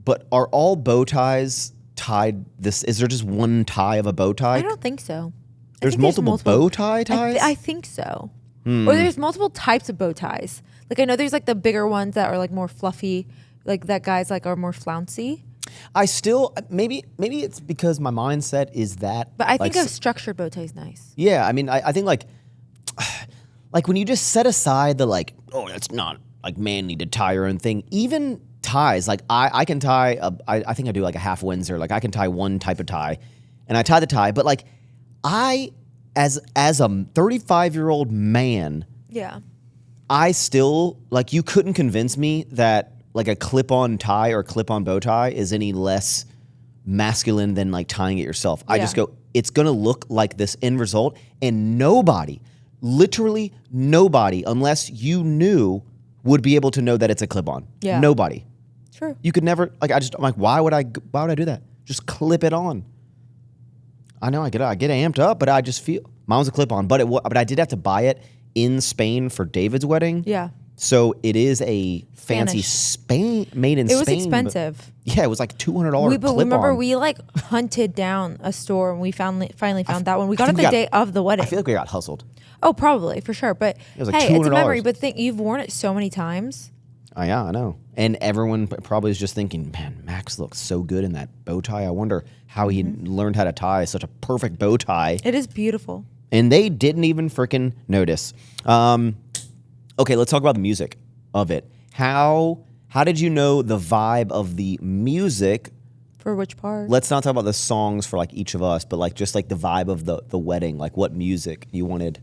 But are all bow ties tied? Is there just one tie of a bow tie? I don't think so. There's multiple bow tie ties? I think so. Or there's multiple types of bow ties. Like I know there's like the bigger ones that are like more fluffy, like that guys like are more flouncy. I still maybe it's because my mindset is that. But I think a structured bow tie is nice. Yeah, I mean, I think like when you just set aside the like, oh, that's not like manly to tie your own thing. Even ties, like I can tie. I think I do like a half Windsor. Like I can tie one type of tie, and I tie the tie. But like as a 35-year-old man, yeah, I still like you couldn't convince me that like a clip-on tie or clip-on bow tie is any less masculine than like tying it yourself. I just go, it's gonna look like this end result, and nobody, literally nobody, unless you knew, would be able to know that it's a clip-on. Yeah, nobody. True. You could never like. I'm like, why would I do that? Just clip it on. I know I get amped up, but I just feel mine was a clip-on, but I did have to buy it in Spain for David's wedding. Yeah. So it is a fancy made in Spain. It was expensive. Yeah, it was like $200 clip-on. Remember, we like hunted down a store and we finally found that one. We got it the day of the wedding. I feel like we got hustled. Oh, probably, for sure. But it was like hey, $200. it's a memory. But you've worn it so many times. Oh, yeah, I know. And everyone probably is just thinking, man, Max looks so good in that bow tie. I wonder how he learned how to tie such a perfect bow tie. It is beautiful. And they didn't even freaking notice. Okay, let's talk about the music of it. How did you know the vibe of the music? For which part? Let's not talk about the songs for like each of us, but like just like the vibe of the wedding, like what music you wanted.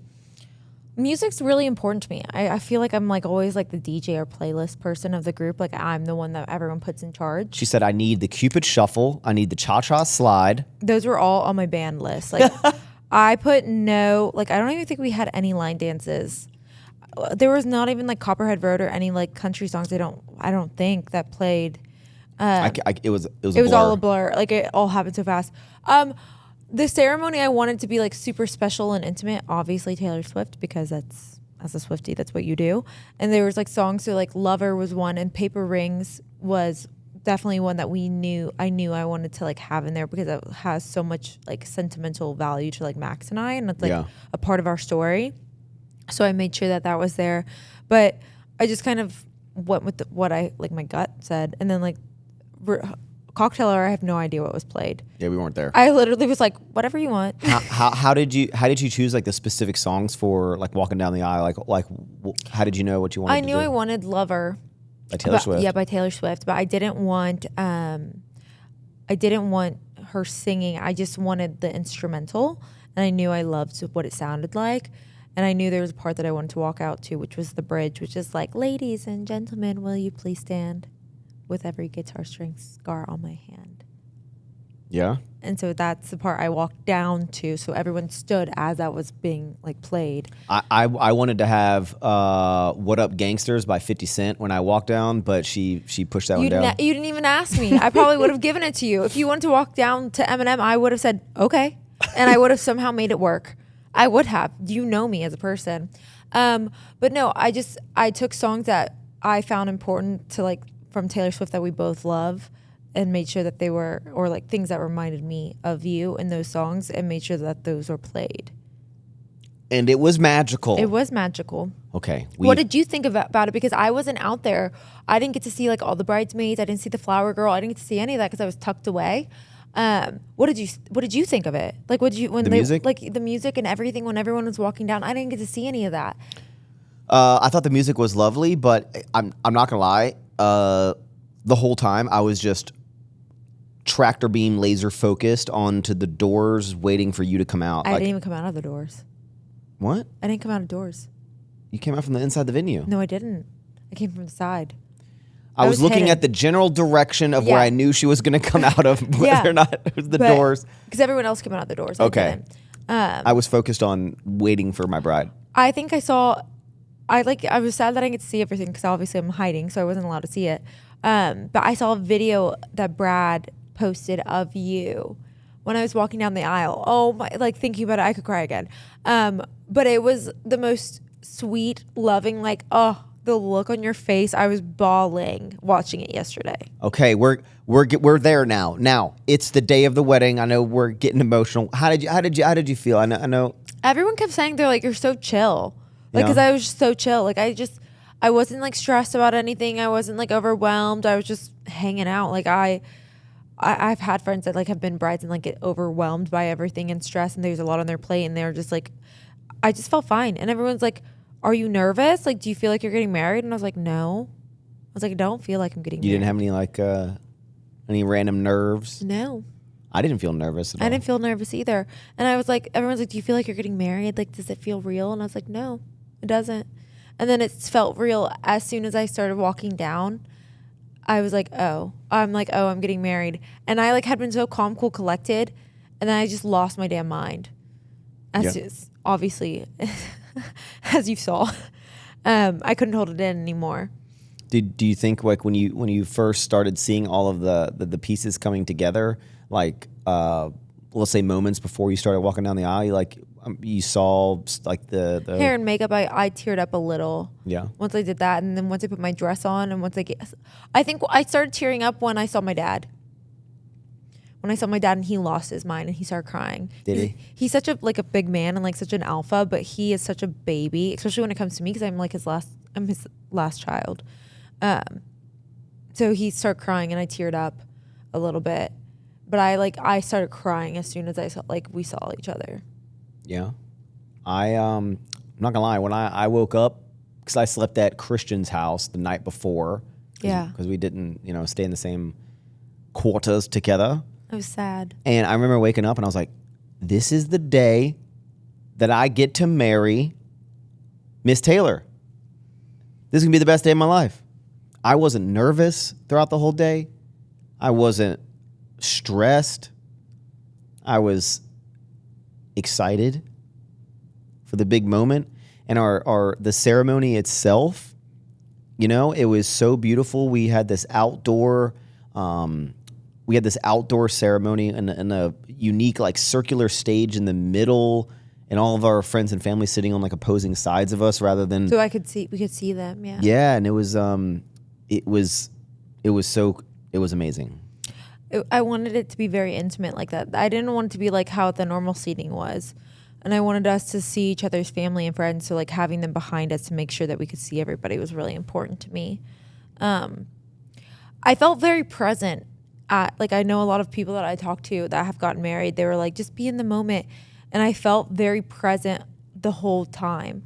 Music's really important to me. I feel like I'm like always like the DJ or playlist person of the group. Like I'm the one that everyone puts in charge. She said, I need the Cupid Shuffle. I need the Cha-Cha Slide. Those were all on my band list. Like I put I don't even think we had any line dances. There was not even like Copperhead Road or any like country songs. I don't think that played. It was all a blur. Like it all happened so fast. The ceremony I wanted to be like super special and intimate. Obviously Taylor Swift, because that's, as a Swiftie, that's what you do. And there was like songs, so like Lover was one, and Paper Rings was definitely one that I knew I wanted to like have in there because it has so much like sentimental value to like Max and I, and it's like a part of our story. So I made sure that was there. But I just kind of went with what I like my gut said, and then like cocktail hour, I have no idea what was played. Yeah, we weren't there. I literally was like, whatever you want. How did you choose like the specific songs for like walking down the aisle? Like how did you know what you wanted? I knew I wanted Lover by Taylor Swift. Yeah, by Taylor Swift. But I didn't want her singing. I just wanted the instrumental, and I knew I loved what it sounded like. And I knew there was a part that I wanted to walk out to, which was the bridge, which is like, ladies and gentlemen, will you please stand? With every guitar string scar on my hand. Yeah. And so that's the part I walked down to, so everyone stood as that was being like played. I wanted to have "What Up Gangsters" by 50 Cent when I walked down, but she pushed that one down. You didn't even ask me. I probably would have given it to you. If you wanted to walk down to Eminem, I would have said okay, and I would have somehow made it work. I would have. You know me as a person. But no, I took songs that I found important to like from Taylor Swift that we both love, and made sure that they were, or like things that reminded me of you in those songs, and made sure that those were played. And it was magical. It was magical. Okay. What did you think about it? Because I wasn't out there. I didn't get to see like all the bridesmaids. I didn't see the flower girl. I didn't get to see any of that because I was tucked away. What did you think of it? Like music? Like the music and everything when everyone was walking down? I didn't get to see any of that. I thought the music was lovely, but I'm not gonna lie. The whole time I was just tractor beam laser focused onto the doors, waiting for you to come out. I didn't even come out of the doors. What? I didn't come out of doors. You came out from the inside the venue. No, I didn't. I came from the side. I was looking at the general direction of where I knew she was going to come out of, whether or not it was the doors. Because everyone else came out of the doors. Okay. I was focused on waiting for my bride. I think I was sad that I didn't get to see everything because obviously I'm hiding, so I wasn't allowed to see it. But I saw a video that Brad posted of you when I was walking down the aisle. Oh my, like thinking about it, I could cry again. But it was the most sweet, loving, like, oh, the look on your face. I was bawling watching it yesterday. Okay, we're there now. Now it's the day of the wedding. I know we're getting emotional. How did you feel? I know. Everyone kept saying they're like, you're so chill. Like, Yeah. because I was just so chill. Like, I wasn't like stressed about anything. I wasn't like overwhelmed. I was just hanging out. Like I've had friends that like have been brides and like get overwhelmed by everything and stress, and there's a lot on their plate, and they're just like, I just felt fine. And everyone's like, are you nervous? Like, do you feel like you're getting married? And I was like, no. I was like, I don't feel like I'm getting married. You didn't have any like any random nerves? No. I didn't feel nervous at all. I didn't feel nervous either. And I was like, everyone's like, do you feel like you're getting married? Like, does it feel real? And I was like, no, it doesn't. And then it felt real as soon as I started walking down. I was like, I'm getting married. And I like had been so calm, cool, collected. And then I just lost my damn mind. Obviously, as you saw, I couldn't hold it in anymore. Do you think like when you first started seeing all of the pieces coming together, like let's say moments before you started walking down the aisle, you saw like the hair and makeup, I teared up a little. Yeah. Once I did that, and then once I put my dress on, and I think I started tearing up when I saw my dad. When I saw my dad and he lost his mind and he started crying. Did he? He's such a big man and like such an alpha, but he is such a baby, especially when it comes to me because I'm like his last child. So he started crying and I teared up a little bit, but I started crying as soon as we saw each other. Yeah. I'm not gonna lie, when I woke up, because I slept at Christian's house the night before. Yeah. Because we didn't, stay in the same quarters together. I was sad. And I remember waking up and I was like, this is the day that I get to marry Miss Taylor. This is gonna be the best day of my life. I wasn't nervous throughout the whole day. I wasn't stressed. I was excited for the big moment. And the ceremony itself, it was so beautiful. We had this outdoor ceremony and a unique like circular stage in the middle, and all of our friends and family sitting on like opposing sides of us rather than. So we could see them. Yeah. Yeah, and it was amazing. I wanted it to be very intimate like that. I didn't want it to be like how the normal seating was. And I wanted us to see each other's family and friends. So like having them behind us to make sure that we could see everybody was really important to me. I felt very present. I know a lot of people that I talked to that have gotten married, they were like, just be in the moment. And I felt very present the whole time.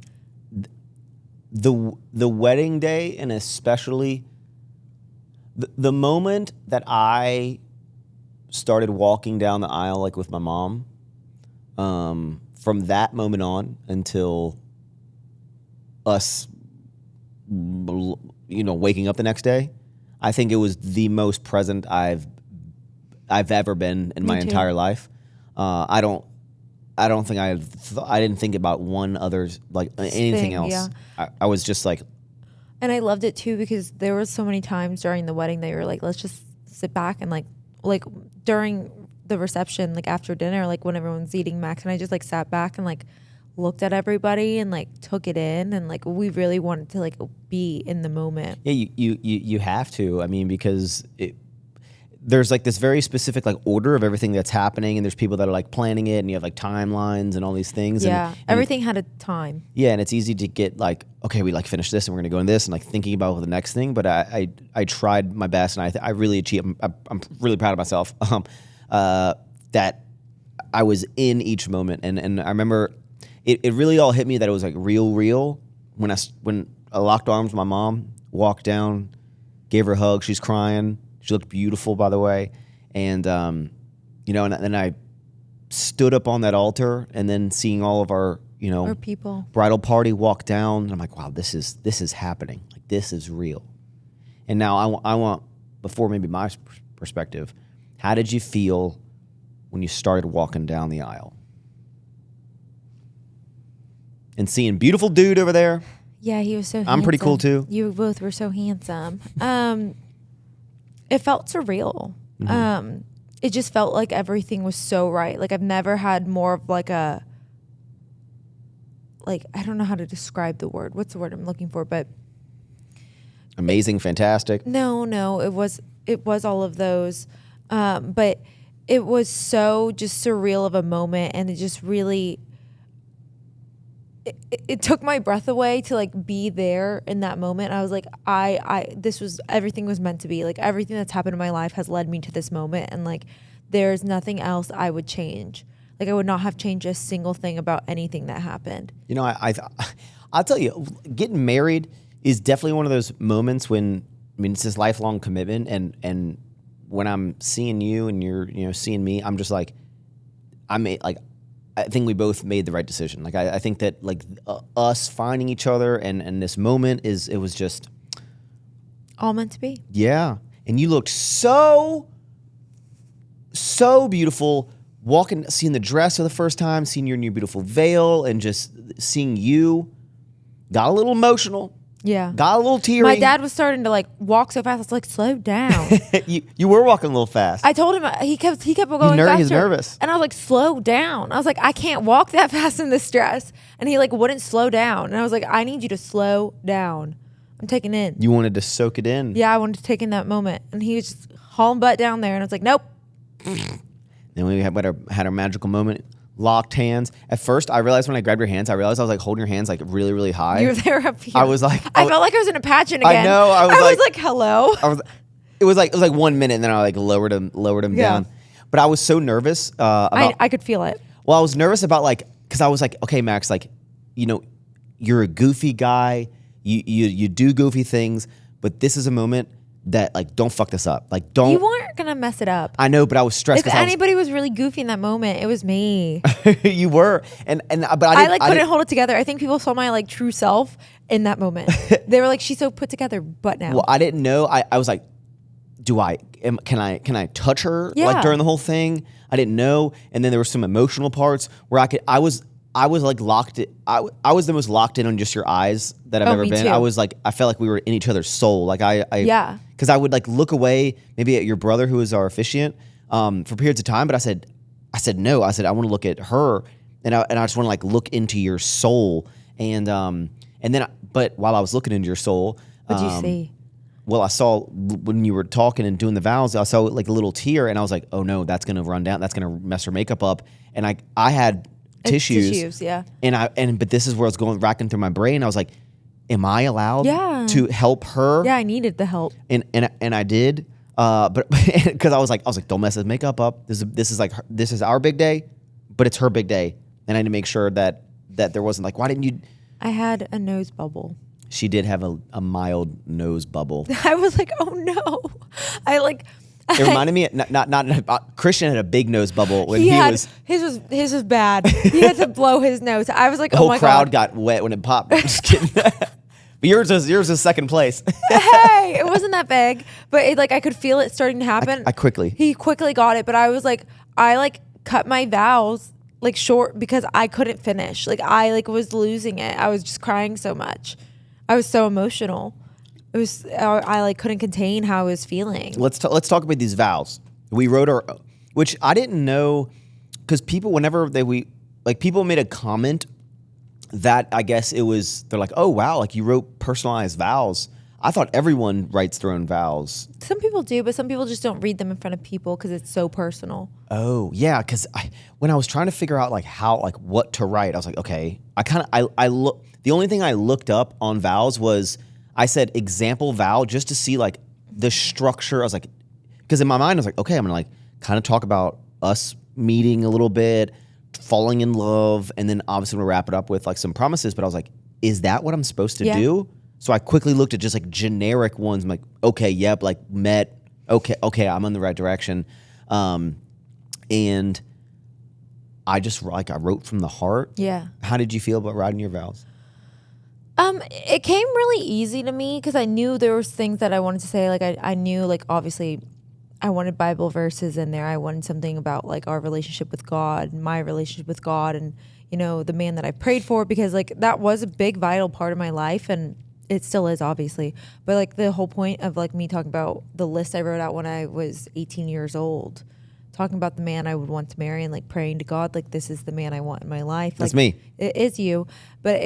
The wedding day, and especially the moment that I started walking down the aisle like with my mom, from that moment on until us, waking up the next day, I think it was the most present I've ever been in my entire life. I didn't think about one other's like anything else. Yeah. I was just like, and I loved it too because there was so many times during the wedding that you were like, let's just sit back and like during the reception, like after dinner, like when everyone's eating Max, and I just like sat back and like looked at everybody and like took it in, and like we really wanted to like be in the moment. Yeah, you have to. I mean, because there's like this very specific like order of everything that's happening, and there's people that are like planning it, and you have like timelines and all these things. Yeah, and everything had a time. Yeah, and it's easy to get like, okay, we like finish this and we're gonna go in this, and like thinking about the next thing. But I tried my best, and I really achieved. I'm really proud of myself. That I was in each moment, and I remember it really all hit me that it was like real when I locked arms with my mom, walked down, gave her a hug. She's crying. She looked beautiful, by the way. And, and then I stood up on that altar, and then seeing all of our people bridal party walk down. And I'm like, wow, this is happening. Like, this is real. And now I want, before maybe my perspective, how did you feel when you started walking down the aisle? And seeing beautiful dude over there. Yeah, he was so handsome. I'm pretty cool too. You both were so handsome. It felt surreal. Mm-hmm. It just felt like everything was so right. Like I've never had more of like I don't know how to describe the word. What's the word I'm looking for? But Amazing, fantastic. No, it was all of those. But it was so just surreal of a moment, and it just really it took my breath away to like be there in that moment. I was like, this was, everything was meant to be. Like everything that's happened in my life has led me to this moment, and like there's nothing else I would change. Like I would not have changed a single thing about anything that happened. You know, I'll tell you, getting married is definitely one of those moments when, I mean, it's this lifelong commitment, and when I'm seeing you and you're, you know, seeing me, I'm just like, I think we both made the right decision. Like I think that like us finding each other and this moment it was just all meant to be. Yeah. And you looked so beautiful seeing the dress for the first time, seeing your new beautiful veil, and just seeing you. Got a little emotional. Yeah. Got a little teary. My dad was starting to like walk so fast. I was like, slow down. you were walking a little fast. I told him, he kept going faster. He's nervous. And I was like, slow down. I was like, I can't walk that fast in this dress. And he like wouldn't slow down. And I was like, I need you to slow down. I'm taking in. You wanted to soak it in. Yeah, I wanted to take in that moment. And he was just hauling butt down there. And I was like, nope. Then we had our magical moment. Locked hands. At first, I realized when I grabbed your hands, I realized I was like holding your hands like really, really high. You were there up here. I was like, I felt like I was in a pageant again. I know. I was like, hello. It was like 1 minute, and then I like lowered him down. But I was so nervous. I could feel it. Well, I was nervous about like, because I was like, okay, Max, like, you know, you're a goofy guy. You do goofy things, but this is a moment that like, don't fuck this up. Like, don't. You weren't gonna mess it up. I know, but I was stressed. If anybody was really goofy in that moment, it was me. You were, but I couldn't hold it together. I think people saw my like true self in that moment. They were like, she's so put together, but now. Well, I didn't know. I was like, can I touch her like during the whole thing? I didn't know. And then there were some emotional parts where I was like locked in. I was the most locked in on just your eyes that I've ever been. Too. I was like, I felt like we were in each other's soul. Like yeah. Because I would like look away maybe at your brother who was our officiant for periods of time, but I said no. I said I want to look at her, and I just want to like look into your soul. And then but while I was looking into your soul, what'd you see? Well, I saw when you were talking and doing the vows, I saw like a little tear, and I was like, oh no, that's gonna run down. That's gonna mess her makeup up. And I had tissues, yeah. But this is where I was going racking through my brain. I was like, am I allowed to help her? Yeah, I needed the help. And I did. But because I was like, don't mess his makeup up. This is our big day, but it's her big day. And I had to make sure that there wasn't like, why didn't you? I had a nose bubble. She did have a mild nose bubble. I was like, oh no. It reminded me, not Christian had a big nose bubble when his was bad. He had to blow his nose. I was like, oh my god. The whole crowd got wet when it popped. I'm just kidding. But yours was second place. Hey, it wasn't that big, but I could feel it starting to happen. He quickly got it, but I was like, I cut my vows short because I couldn't finish. I was losing it. I was just crying so much. I was so emotional. It was I couldn't contain how I was feeling. Let's talk about these vows. We wrote which I didn't know, because people people made a comment that I guess they're like, oh wow, like you wrote personalized vows. I thought everyone writes their own vows. Some people do, but some people just don't read them in front of people because it's so personal. Oh yeah, because when I was trying to figure out what to write, I was like, okay, the only thing I looked up on vows was I said example vow just to see the structure. I was like, because in my mind I was like, okay, I'm gonna kind of talk about us meeting a little bit, falling in love, and then obviously we'll wrap it up with some promises. But I was like, is that what I'm supposed to do? So I quickly looked at just generic ones. I'm like, okay, yep, met. Okay, I'm in the right direction. And I just I wrote from the heart. Yeah. How did you feel about writing your vows? It came really easy to me because I knew there was things that I wanted to say. I knew obviously I wanted Bible verses in there. I wanted something about our relationship with God, my relationship with God, and the man that I prayed for, because that was a big vital part of my life, and it still is, obviously. But the whole point of me talking about the list I wrote out when I was 18 years old, talking about the man I would want to marry, and praying to God this is the man I want in my life. That's me. It is you, but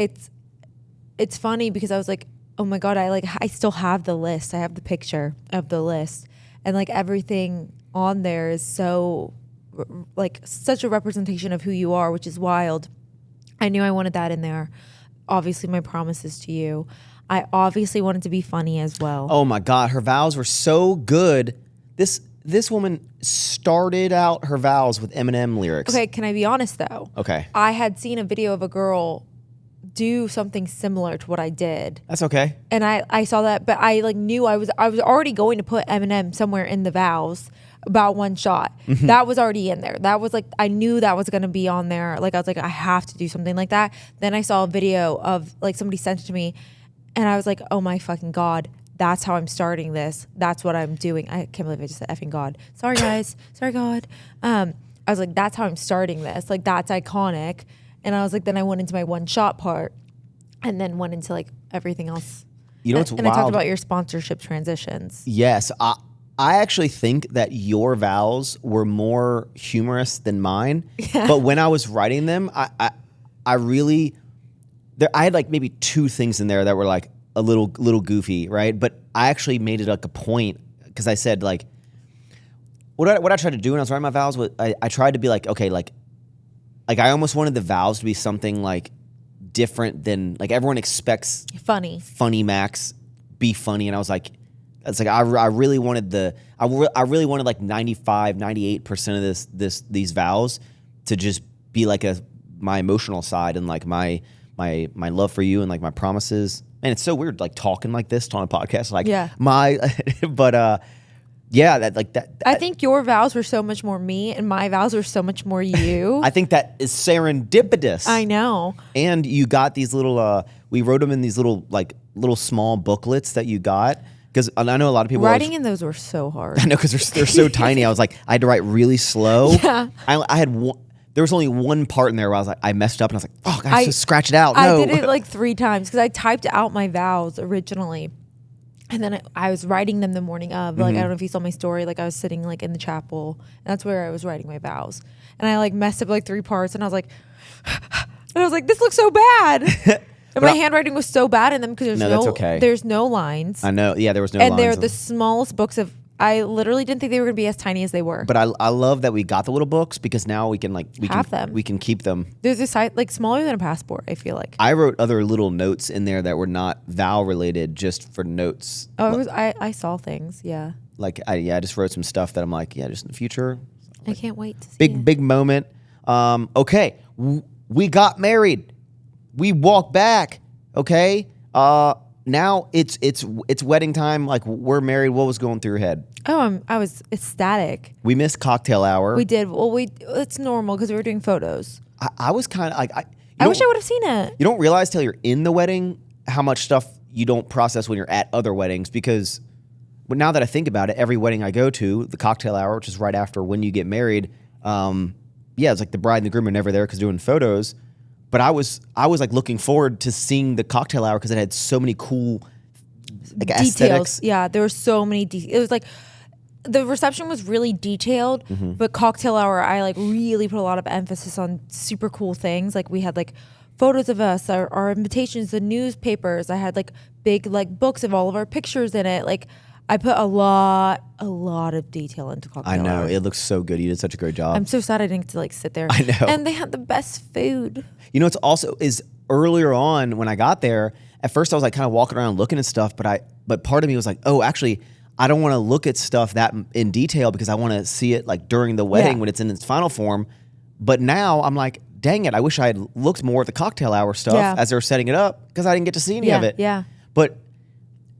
it's funny because I was like, oh my God, I still have the list. I have the picture of the list, and like everything on there is so like such a representation of who you are, which is wild. I knew I wanted that in there. Obviously, my promises to you. I obviously wanted to be funny as well. Oh my God, her vows were so good. This woman started out her vows with Eminem lyrics. Okay, can I be honest though? Okay. I had seen a video of a girl do something similar to what I did. That's okay. And I saw that, but I like knew I was already going to put Eminem somewhere in the vows about one shot. That was already in there. That was like, I knew that was going to be on there. Like I was like, I have to do something like that. Then I saw a video of like somebody sent it to me and I was like, oh my fucking God, that's how I'm starting this. That's what I'm doing. I can't believe I just said effing God. Sorry guys. Sorry God. I was like, that's how I'm starting this. Like that's iconic. And I was like, then I went into my one shot part and then went into like everything else. You know what's and wild? I talked about your sponsorship transitions. Yes. I actually think that your vows were more humorous than mine. Yeah. But when I was writing them, I really, I had like maybe two things in there that were like a little goofy, right? But I actually made it like a point because I said like, what I tried to do when I was writing my vows was I tried to be like, okay, like I almost wanted the vows to be something like different than like everyone expects. Funny Max, be funny. And I was like, it's like I really wanted I really wanted like 95, 98% of these vows to just be like my emotional side and like my love for you and like my promises. Man, it's so weird like talking like this on a podcast. Like but yeah, that I think your vows were so much more me and my vows were so much more you. I think that is serendipitous. I know. And you got these little we wrote them in these little small booklets that you got. Because I know a lot of people writing in those were so hard. I know because they're so tiny. I was like, I had to write really slow. Yeah. I had one. There was only one part in there where I was like, I messed up and I was like, oh, I have to scratch it out. No. I did it like 3 times because I typed out my vows originally, and then I was writing them the morning of. Like I don't know if you saw my story. Like I was sitting like in the chapel, and that's where I was writing my vows, and I like messed up like 3 parts, and I was like, this looks so bad. And my handwriting was so bad in them because there's no lines. I know. Yeah, there was no lines. And they're the smallest books of. I literally didn't think they were going to be as tiny as they were. But I love that we got the little books because now we can have them. We can keep them. There's a site like smaller than a passport. I feel like I wrote other little notes in there that were not vow related, just for notes. Oh, I saw things. Yeah. Like I just wrote some stuff that I'm like, yeah, just in the future. I can't wait to see it. Big moment. Okay, we got married. We walked back. Okay. Now it's wedding time. Like we're married. What was going through your head? Oh, I was ecstatic. We missed cocktail hour. We did. Well, it's normal because we were doing photos. I was kind of like I wish I would have seen it. You don't realize till you're in the wedding how much stuff you don't process when you're at other weddings because. But now that I think about it, every wedding I go to, the cocktail hour, which is right after when you get married, it's like the bride and the groom are never there because doing photos. But I was like looking forward to seeing the cocktail hour because it had so many cool details. Aesthetics. Yeah, there were so many details. It was like the reception was really detailed, but cocktail hour I like really put a lot of emphasis on super cool things. Like we had like photos of us, our invitations, the newspapers. I had like big like books of all of our pictures in it. Like I put a lot of detail into cocktail I know. hour. It looks so good. You did such a great job. I'm so sad I didn't get to like sit there. I know. And they had the best food. You know what's also is earlier on when I got there, at first I was like kind of walking around looking at stuff, but part of me was like, oh, actually, I don't want to look at stuff that in detail because I want to see it like during the wedding when it's in its final form. But now I'm like, dang it, I wish I had looked more at the cocktail hour stuff as they were setting it up because I didn't get to see any of it. Yeah. But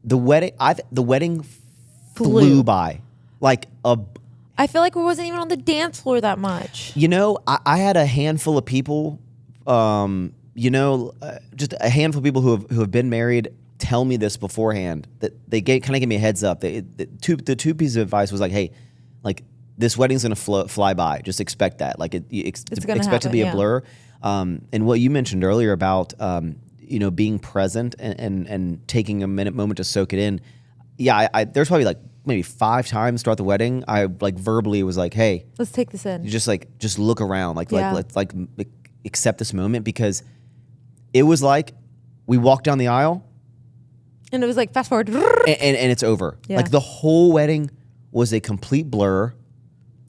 the wedding flew by like I feel like we wasn't even on the dance floor that much. You know, I had a handful of people, just a handful of people who have been married tell me this beforehand that they kind of give me a heads up. The two pieces of advice was like, hey, like this wedding's gonna fly by. Just expect that. Like expect to be a blur. And what you mentioned earlier about being present and taking a moment to soak it in. Yeah, there's probably like maybe 5 times throughout the wedding, I like verbally was like, "Hey, let's take this in." You just look around, let's accept this moment because it was like we walked down the aisle, And it was like, fast forward. And it's over. Yeah. Like the whole wedding was a complete blur.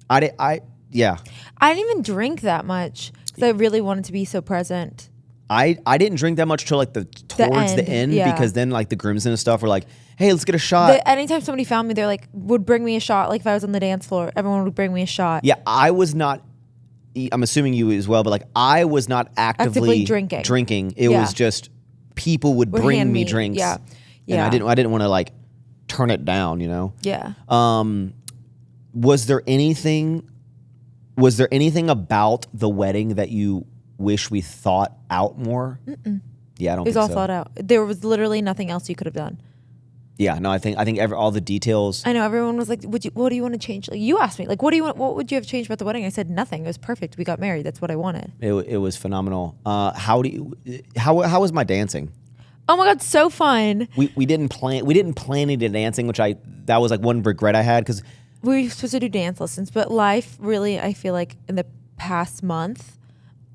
Yeah. I didn't even drink that much because I really wanted to be so present. I didn't drink that much till like towards the end yeah. because then like the groomsmen and stuff were like, hey, let's get a shot. Anytime somebody found me, they're like, would bring me a shot. Like if I was on the dance floor, everyone would bring me a shot. Yeah, I was not, I'm assuming you as well, but like I was not actively drinking. It was just people would bring me drinks. Yeah. And I didn't want to like turn it down, you know? Yeah. Was there anything about the wedding that you wish we thought out more? Yeah, I don't think so. It was all thought out. There was literally nothing else you could have done. Yeah, no, I think all the details. I know everyone was like, what do you want to change? Like you asked me, like, what would you have changed about the wedding? I said nothing. It was perfect. We got married. That's what I wanted. It was phenomenal. How was my dancing? Oh my God, so fun. We didn't plan any dancing, that was like one regret I had because we were supposed to do dance lessons, but life really, I feel like in the past month.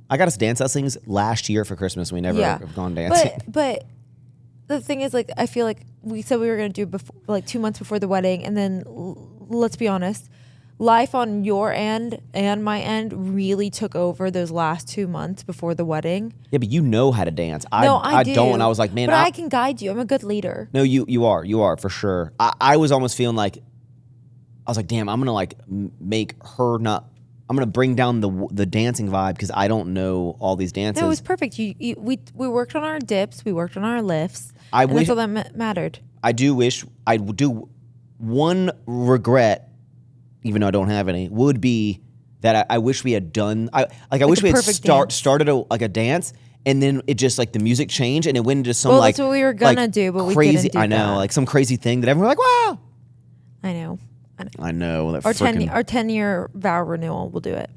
I got us dance lessons last year for Christmas. We never have gone dancing. But the thing is, like, I feel like we said we were going to do before, like 2 months before the wedding. And then let's be honest, life on your end and my end really took over those last 2 months before the wedding. Yeah, but you know how to dance. I do. Don't. And I was like, man, but I can guide you. I'm a good leader. No, you are for sure. I was almost feeling like, I was like, damn, I'm going to like make her not, I'm going to bring down the dancing vibe because I don't know all these dances. No, it was perfect. We worked on our dips. We worked on our lifts. That's all that mattered. I do wish, I would do one regret, even though I don't have any, would be that I wish we had done, I wish we had started a dance and then it just like the music changed and it went into some that's what we were going to do, but crazy, we didn't do I know, that. like some crazy thing that everyone was like, wow. I know. That our 10-year vow renewal will do it.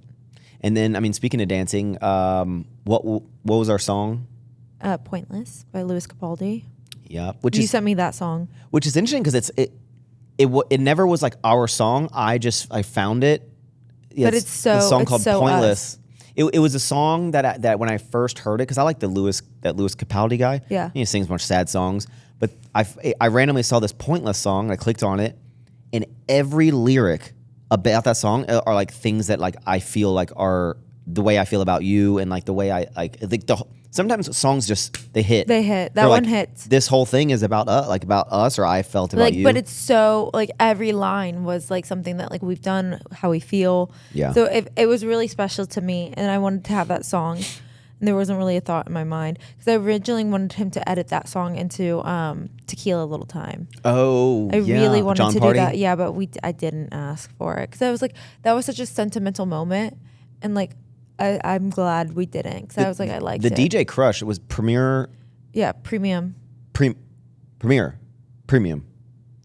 And then, I mean, speaking of dancing, what was our song? Pointless by Louis Capaldi. Yeah, you sent me that song, which is interesting because it never was like our song. I found it. But it's so the song called Pointless. It was a song that when I first heard it, because I like that Louis Capaldi guy. Yeah, he sings a bunch of sad songs. But I randomly saw this Pointless song. And I clicked on it. And every lyric about that song are like things that like I feel like are the way I feel about you and like the way I like sometimes songs just they hit. That one hits. This whole thing is about us or I felt about you. But it's so like every line was like something that like we've done, how we feel. Yeah. So it was really special to me and I wanted to have that song. And there wasn't really a thought in my mind because I originally wanted him to edit that song into Tequila Little Time. Oh, I really wanted John to Party? do that. Yeah, but I didn't ask for it because I was like, that was such a sentimental moment. And like, I'm glad we didn't because I was like, I liked it. The DJ Crush, it was Premier. Yeah, Premium. Premium.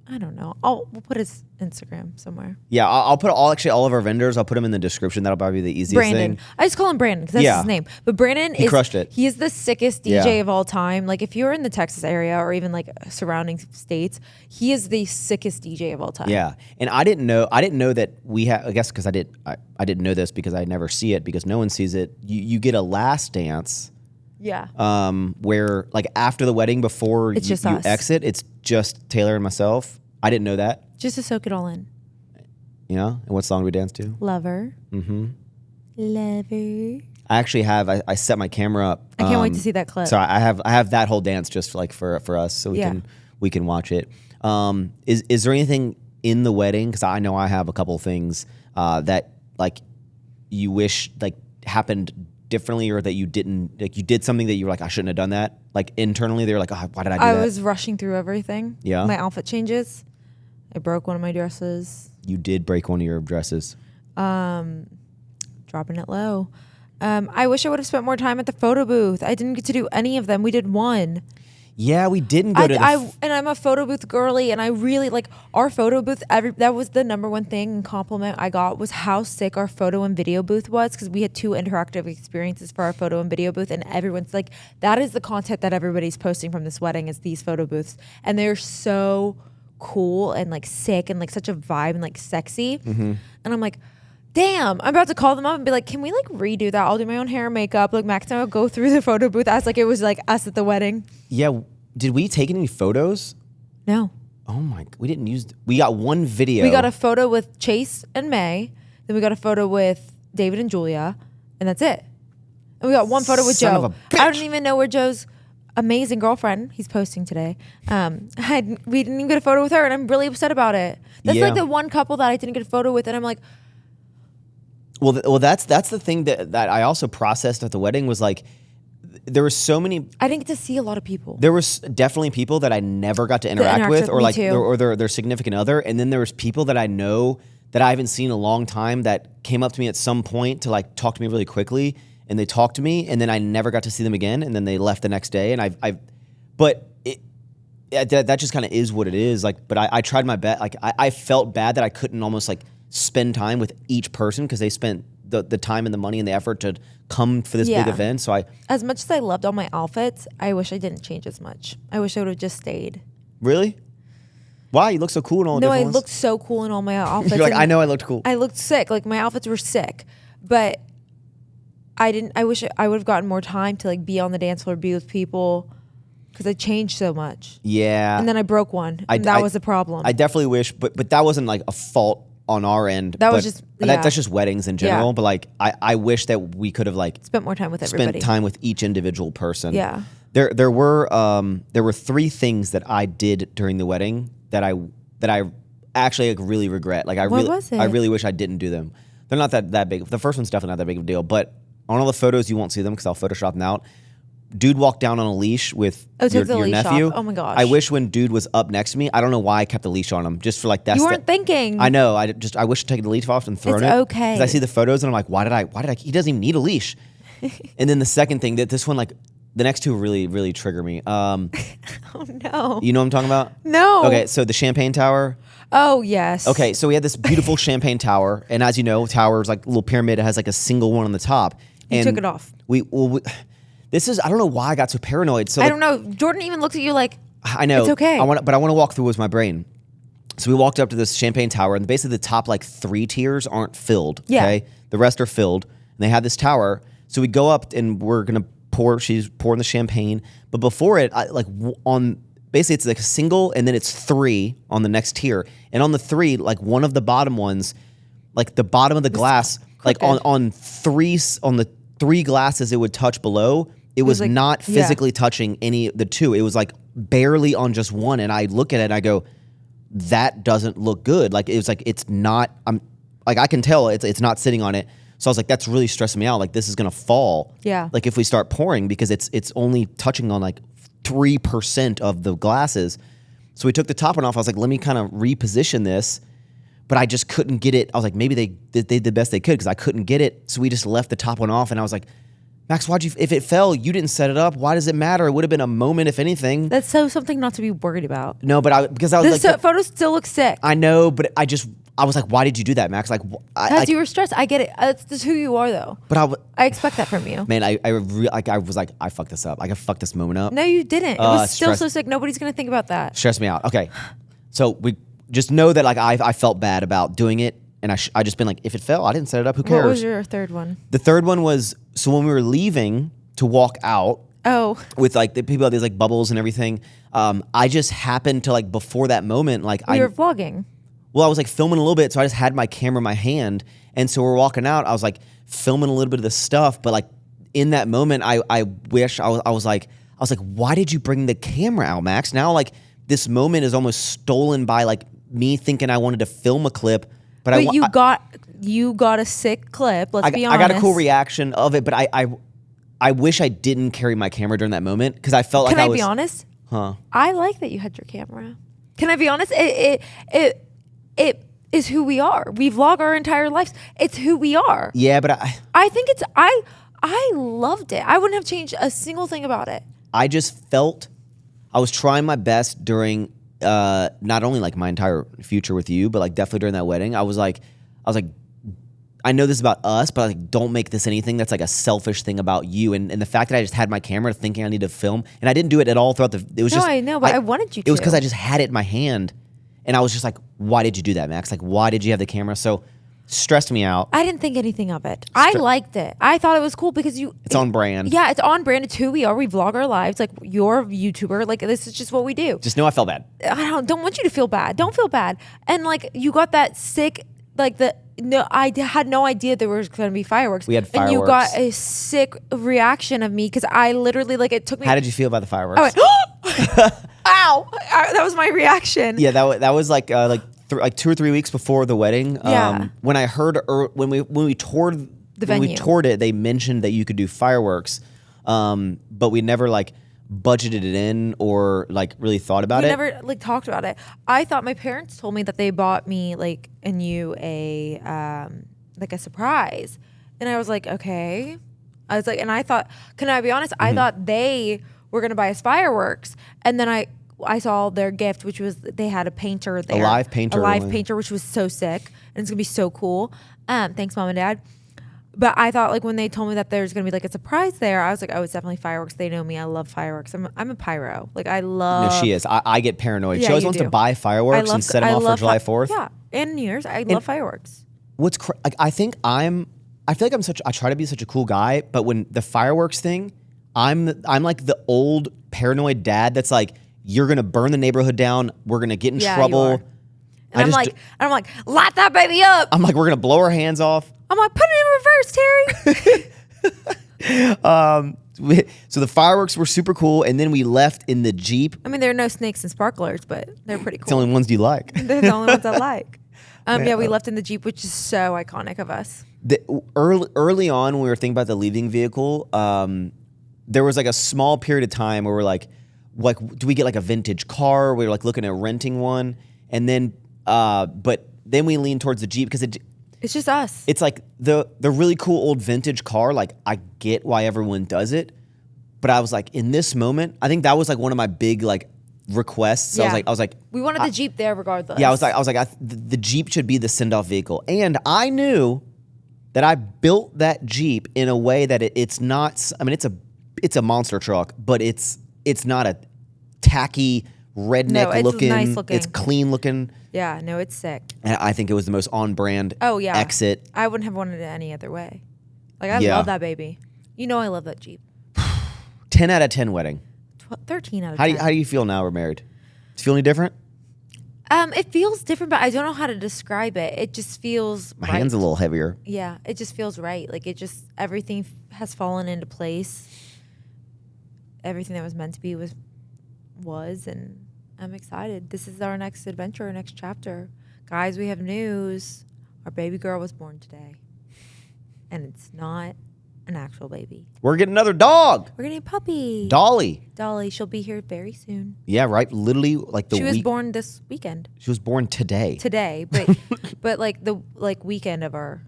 I don't know. We'll put his Instagram somewhere. Yeah, I'll put all of our vendors. I'll put them in the description. That'll probably be the easiest Brandon. thing. I just call him Brandon because that's his name. But Brandon he crushed it. He is the sickest DJ of all time. Like if you're in the Texas area or even like surrounding states, he is the sickest DJ of all time. Yeah, and I didn't know that we had. I guess because I didn't know this because I never see it because no one sees it. You get a last dance. Yeah. Where like after the wedding before it's you us. exit, it's just Taylor and myself. I didn't know that. Just to soak it all in. You know? And what song do we dance to? Lover. Mm-hmm. Lover. I actually have. I set my camera up. I can't wait to see that clip. So I have that whole dance just like for us, so we can watch it. Is there anything in the wedding? Because I know I have a couple things that like you wish like happened differently, or that you didn't, like you did something that you were like, I shouldn't have done that. Like internally, they were like, oh, why did I do that? I was rushing through everything. Yeah. My outfit changes. I broke one of my dresses. You did break one of your dresses. Dropping it low. I wish I would have spent more time at the photo booth. I didn't get to do any of them. We did one. Yeah, we didn't go to and I'm a photo booth girly, and I really like our photo booth. That was the number one thing and compliment I got was how sick our photo and video booth was, because we had 2 interactive experiences for our photo and video booth, and everyone's like, that is the content that everybody's posting from this wedding is these photo booths, and they're so cool and like sick and like such a vibe and like sexy. And I'm like, damn, I'm about to call them up and be like, can we like redo that? I'll do my own hair and makeup. Like Max and I will go through the photo booth as like it was like us at the wedding. Yeah, Did we take any photos? No. Oh my, we got one video. We got a photo with Chase and May. Then we got a photo with David and Julia. And that's it. And we got one photo with Son Joe. of a bitch. I don't even know where Joe's amazing girlfriend, he's posting today. We didn't even get a photo with her, and I'm really upset about it. That's like the one couple that I didn't get a photo with, and I'm like, well, that's the thing that I also processed at the wedding was like, there were so many. I didn't get to see a lot of people. There was definitely people that I never got to interact with, or like, or their significant other, and then there was people that I know that I haven't seen in a long time that came up to me at some point to like talk to me really quickly, and they talked to me, and then I never got to see them again, and then they left the next day, and that just kind of is what it is. Like, but I tried my best. Like, I felt bad that I couldn't almost like spend time with each person because they spent the time and the money and the effort to come for this big event. So as much as I loved all my outfits, I wish I didn't change as much. I wish I would have just stayed. Really? Why? You look so cool in all the different ones. No, I looked so cool in all my outfits. You're like, I know I looked cool. I looked sick. Like, my outfits were sick. But I wish I would have gotten more time to like be on the dance floor, be with people, because I changed so much. Yeah. And then I broke one. And that was the problem. I definitely wish, but that wasn't like a fault on our end. That was just that's just weddings in general. Yeah. But like I wish that we could have like spent more time with everybody. Spent time with each individual person. Yeah. There were 3 things that I did during the wedding that I actually like really regret. Like I really wish I didn't do them. They're not that big. The first one's definitely not that big of a deal, but on all the photos you won't see them because I'll Photoshop them out. Dude walked down on a leash with your nephew. Oh my gosh. I wish when dude was up next to me, I don't know why I kept the leash on him. Just for like that. You weren't thinking. I know. I wish to take the leash off and thrown it. It's okay. Because I see the photos and I'm like, why did I he doesn't even need a leash. And then the second thing, that this one, like the next two really, really trigger me. Oh no. You know what I'm talking about? No. Okay, so the champagne tower. Oh yes. Okay, so we had this beautiful champagne tower, and as you know, tower's like a little pyramid. It has like a single one on the top. You took it off. This is, I don't know why I got so paranoid. So I don't know. Jordan even looks at you like, I know. It's okay. But I want to walk through with my brain. So we walked up to this champagne tower, and basically the top like 3 tiers aren't filled. Yeah. Okay, the rest are filled, and they have this tower. So we go up, and we're gonna pour. She's pouring the champagne, but before it, basically it's like a single, and then it's 3 on the next tier, and on the 3, like one of the bottom ones, like the bottom of the glass, like on the 3 glasses it would touch below. It was like, not physically touching any the 2. It was like barely on just one. And I look at it and I go, that doesn't look good. Like it was like it's not. I can tell it's not sitting on it. So I was like, that's really stressing me out. Like this is gonna fall. Yeah. Like if we start pouring because it's only touching on like 3% of the glasses. So we took the top one off. I was like, let me kind of reposition this. But I just couldn't get it. I was like, maybe they did the best they could because I couldn't get it. So we just left the top one off. And I was like, Max, if it fell, you didn't set it up. Why does it matter? It would have been a moment, if anything. That's something not to be worried about. No, but because I was like, photos still look sick. I know, but I was like, why did you do that, Max? Like, because you were stressed. I get it. That's just who you are, though. But I expect that from you. Man, I was like, I fucked this up. I fucked this moment up. No, you didn't. It was still so sick. Nobody's gonna think about that. Stressed me out. Okay, so we just know that like I felt bad about doing it. And I just been like, if it fell, I didn't set it up. Who cares? What was your third one? The third one was, so when we were leaving to walk out, with like the people had these like bubbles and everything, I just happened to like before that moment, like you were vlogging. Well, I was like filming a little bit, so I just had my camera in my hand, and so we're walking out. I was like filming a little bit of the stuff, but like in that moment, I wish I was like, why did you bring the camera out, Max? Now like this moment is almost stolen by like me thinking I wanted to film a clip. But you got a sick clip. Let's be honest. I got a cool reaction of it, but I wish I didn't carry my camera during that moment because I felt like I was. Can I be honest? Huh? I like that you had your camera. Can I be honest? It is who we are. We vlog our entire lives. It's who we are. Yeah, but I think it's I loved it. I wouldn't have changed a single thing about it. I just felt I was trying my best during. Not only like my entire future with you, but like definitely during that wedding, I was like, I know this is about us, but like, don't make this anything that's like a selfish thing about you. And the fact that I just had my camera thinking I need to film, and I didn't do it at all throughout it was just. No, I know, but I wanted you to. It was because I just had it in my hand, and I was just like, why did you do that, Max? Like, why did you have the camera? So stressed me out. I didn't think anything of it. I liked it. I thought it was cool because It's on brand. Yeah, it's on brand. It's who we are. We vlog our lives. Like, you're a YouTuber. Like, this is just what we do. Just know I felt bad. I don't want you to feel bad. Don't feel bad. And like, you got that sick, like I had no idea there was going to be fireworks. We had fireworks. And you got a sick reaction of me because I literally, like, it took me. How did you feel about the fireworks? I went, ow! That was my reaction. Yeah, that was like 2 or 3 weeks before the wedding. Yeah. When I heard when we toured the when venue. we toured it, they mentioned that you could do fireworks, but we never like budgeted it in or like really thought about We it. never like talked about it. I thought my parents told me that they bought me like and you a like a surprise, and I was like, okay. I was like, and I thought, can I be honest? I thought they were gonna buy us fireworks, and then I saw their gift, which was they had a painter there, A live painter, which was so sick, and it's gonna be so cool. Thanks, Mom and Dad. But I thought like when they told me that there's gonna be like a surprise there, I was like, oh, it's definitely fireworks. They know me. I love fireworks. I'm a pyro. Like I love. No, she is. I get paranoid. Yeah, she always you wants do. to buy fireworks and set them off for July 4th. Yeah, and New Year's. I love fireworks. What's I think I feel like I try to be such a cool guy, but when the fireworks thing, I'm like the old paranoid dad that's like, you're gonna burn the neighborhood down. We're gonna get in trouble. You are. And I'm like, light that baby up. I'm like, we're gonna blow our hands off. I'm like, put it in reverse, Terry. So the fireworks were super cool, and then we left in the Jeep. I mean, there are no snakes and sparklers, but they're pretty It's the cool. only ones you like. They're the only ones I like. Yeah, we left in the Jeep, which is so iconic of us. Early on, when we were thinking about the leaving vehicle, there was like a small period of time where we're like, do we get like a vintage car? We were like looking at renting one, and then, but then we leaned towards the Jeep because It's just us. it's like the really cool old vintage car. Like I get why everyone does it, but I was like, in this moment, I think that was like one of my big like requests. Yeah. I was like, We wanted the Jeep there regardless. yeah, I was like, the Jeep should be the send-off vehicle, and I knew that I built that Jeep in a way that it's not. I mean, it's a monster truck, but it's not a tacky redneck looking. Nice looking. It's clean looking. Yeah, no, it's sick. And I think it was the most on-brand Oh yeah. exit. I wouldn't have wanted it any other way. Like I Yeah. love that baby. You know I love that Jeep. 10 out of 10 wedding. 13 out of How 10. do you feel now we're married? Does it feel any different? It feels different, but I don't know how to describe it. It just feels My right. hand's a little heavier. Yeah, it just feels right. Like it just everything has fallen into place. Everything that was meant to be was, and I'm excited. This is our next adventure, our next chapter. Guys, we have news. Our baby girl was born today. And it's not an actual baby. We're getting another dog. We're getting a puppy. Dolly. Dolly, she'll be here very soon. Yeah, right. Literally like the She was week. born this weekend. She was born today. Today, but like the weekend of our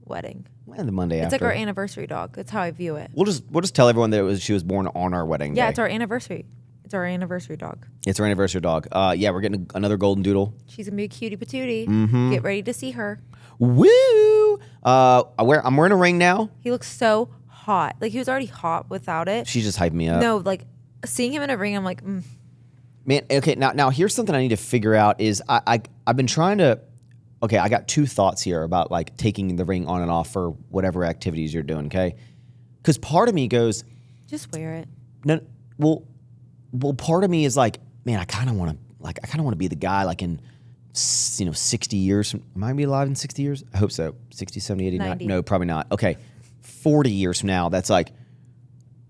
wedding. And the Monday It's after. like our anniversary dog. That's how I view it. We'll just tell everyone that she was born on our wedding day. Yeah, it's our anniversary. It's our anniversary dog. It's our anniversary dog. Yeah, we're getting another golden doodle. She's gonna be a cutie patootie. Mm-hmm. Get ready to see her. Woo! I'm wearing a ring now. He looks so hot. Like he was already hot without it. She's just hyped me up. No, like seeing him in a ring, I'm like, Man, okay, now here's something I need to figure out is I've been trying to. Okay, I got two thoughts here about like taking the ring on and off for whatever activities you're doing. Okay, because part of me goes, just wear it. no, well, part of me is like, man, I kind of want to be the guy like in 60 years. Am I gonna be alive in 60 years? I hope so. 60, 70, 80, 90. No, probably not. Okay, 40 years from now, that's like.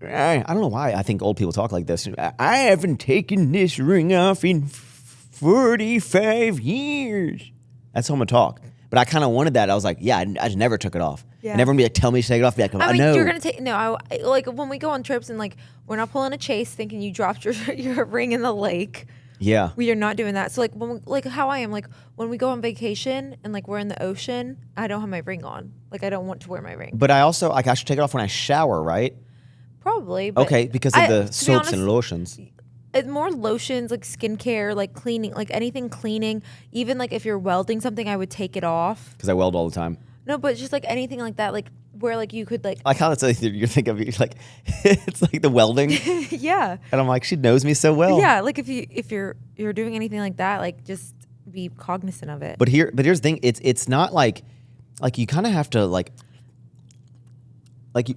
I don't know why I think old people talk like this. I haven't taken this ring off in 45 years. That's how I'm gonna talk. But I kind of wanted that. I was like, yeah, I just never took it off. Yeah. And everyone be like, tell me to take it off. Be like, I mean, know. you're gonna take like when we go on trips and like we're not pulling a chase, thinking you dropped your ring in the lake. Yeah. We are not doing that. So like like how I am, like when we go on vacation and like we're in the ocean, I don't have my ring on. Like I don't want to wear my ring. But I also I should take it off when I shower, right? Probably. But Okay, because of the soaps honest, and lotions. It's more lotions, like skincare, like cleaning, like anything cleaning. Even like if you're welding something, I would take it off. Because I weld all the time. No, but just like anything like that, like where like you could like. Like how that's you think of it like it's like the welding, Yeah. and I'm like she knows me so well. Yeah, like if you're doing anything like that, like just be cognizant of it. But here's the thing. It's not like like you kind of have to like you,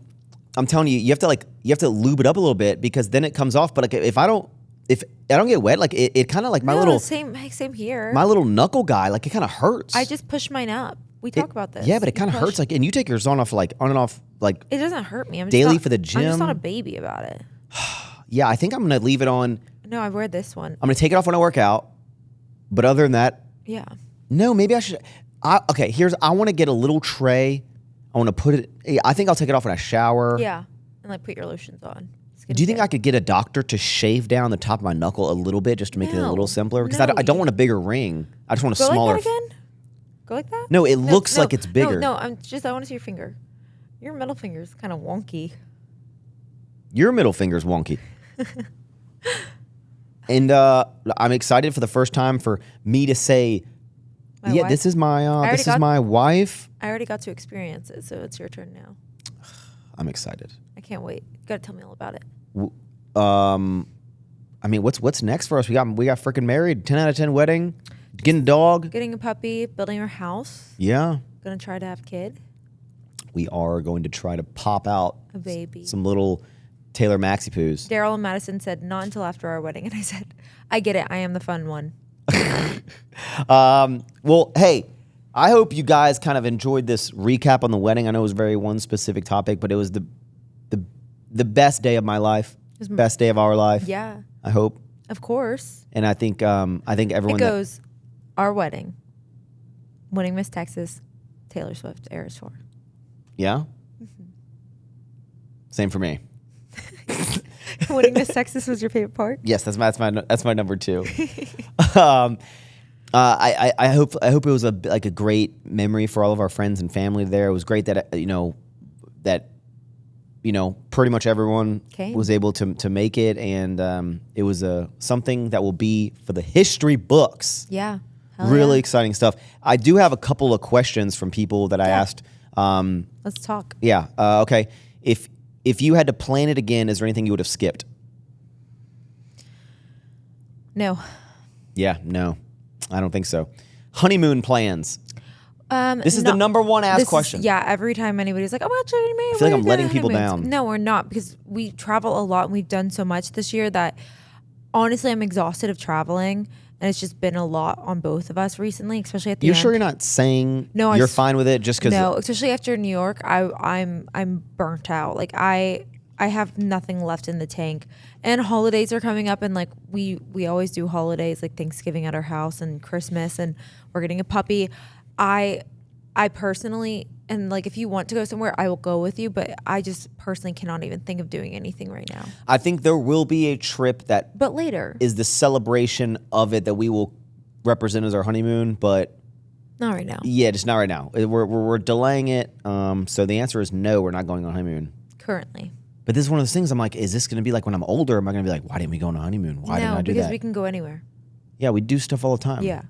I'm telling you, you have to lube it up a little bit because then it comes off. But like if I don't get wet, like it kind of like my little same here. my little knuckle guy, like it kind of hurts. I just push mine up. We talk about this. Yeah, but it kind of hurts. Like, and you take yours on and off like it doesn't hurt me. I'm daily just for the gym. I'm just not a baby about it. Yeah, I think I'm gonna leave it on. No, I wear this one. I'm gonna take it off when I work out. But other than that, yeah. No, maybe I should. Okay, I want to get a little tray. I want to put it. I think I'll take it off when I shower. Yeah, and like put your lotions on. Do you think I could get a doctor to shave down the top of my knuckle a little bit just to make it a little simpler? Because I don't want a bigger ring. I just want a smaller. Like that again? Go like that? No, it looks like it's bigger. No, I want to see your finger. Your middle finger is kind of wonky. Your middle finger's wonky. And I'm excited for the first time for me to say, wife? This is my wife. I already got to experience it, so it's your turn now. I'm excited. I can't wait. You gotta tell me all about it. I mean, what's next for us? We got freaking married, 10 out of 10 wedding, getting a dog, getting a puppy, building our house. Yeah. Gonna try to have a kid. We are going to try to pop out a baby, some little Taylor Maxi Poos. Daryl and Madison said not until after our wedding, and I said, I get it. I am the fun one. Well, hey, I hope you guys kind of enjoyed this recap on the wedding. I know it was very one specific topic, but it was the best day of my life, best day of our life. Yeah, I hope. Of course. And I think everyone it goes our wedding, winning Miss Texas, Taylor Swift Eras Tour. Yeah. Mm-hmm. Same for me. Winning Miss Texas was your favorite part? Yes, that's my number 2. I hope it was a great memory for all of our friends and family there. It was great that pretty much everyone was able to make it, and it was something that will be for the history books. Yeah, really exciting stuff. I do have a couple of questions from people that I asked. Let's talk. Yeah. Okay. If you had to plan it again, is there anything you would have skipped? No. Yeah, no. I don't think so. Honeymoon plans. This is the number one asked question. Every time anybody's like, "Oh, I'm getting married," I feel like I'm letting people down. No, we're not, because we travel a lot and we've done so much this year that honestly, I'm exhausted of traveling, and it's just been a lot on both of us recently, especially at the end. You're sure you're not saying you're fine with it just because? No, especially after New York, I'm burnt out. Like I have nothing left in the tank, and holidays are coming up, and like we always do holidays like Thanksgiving at our house and Christmas, and we're getting a puppy. I personally, and like if you want to go somewhere, I will go with you, but I just personally cannot even think of doing anything right now. I think there will be a trip but later is the celebration of it that we will represent as our honeymoon, but not right now. Yeah, just not right now. We're delaying it. So the answer is no, we're not going on honeymoon currently. But this is one of those things I'm like, is this going to be like when I'm older? Am I going to be like, why didn't we go on a honeymoon? Why didn't I do that? No, because we can go anywhere. Yeah, we do stuff all the time. Yeah.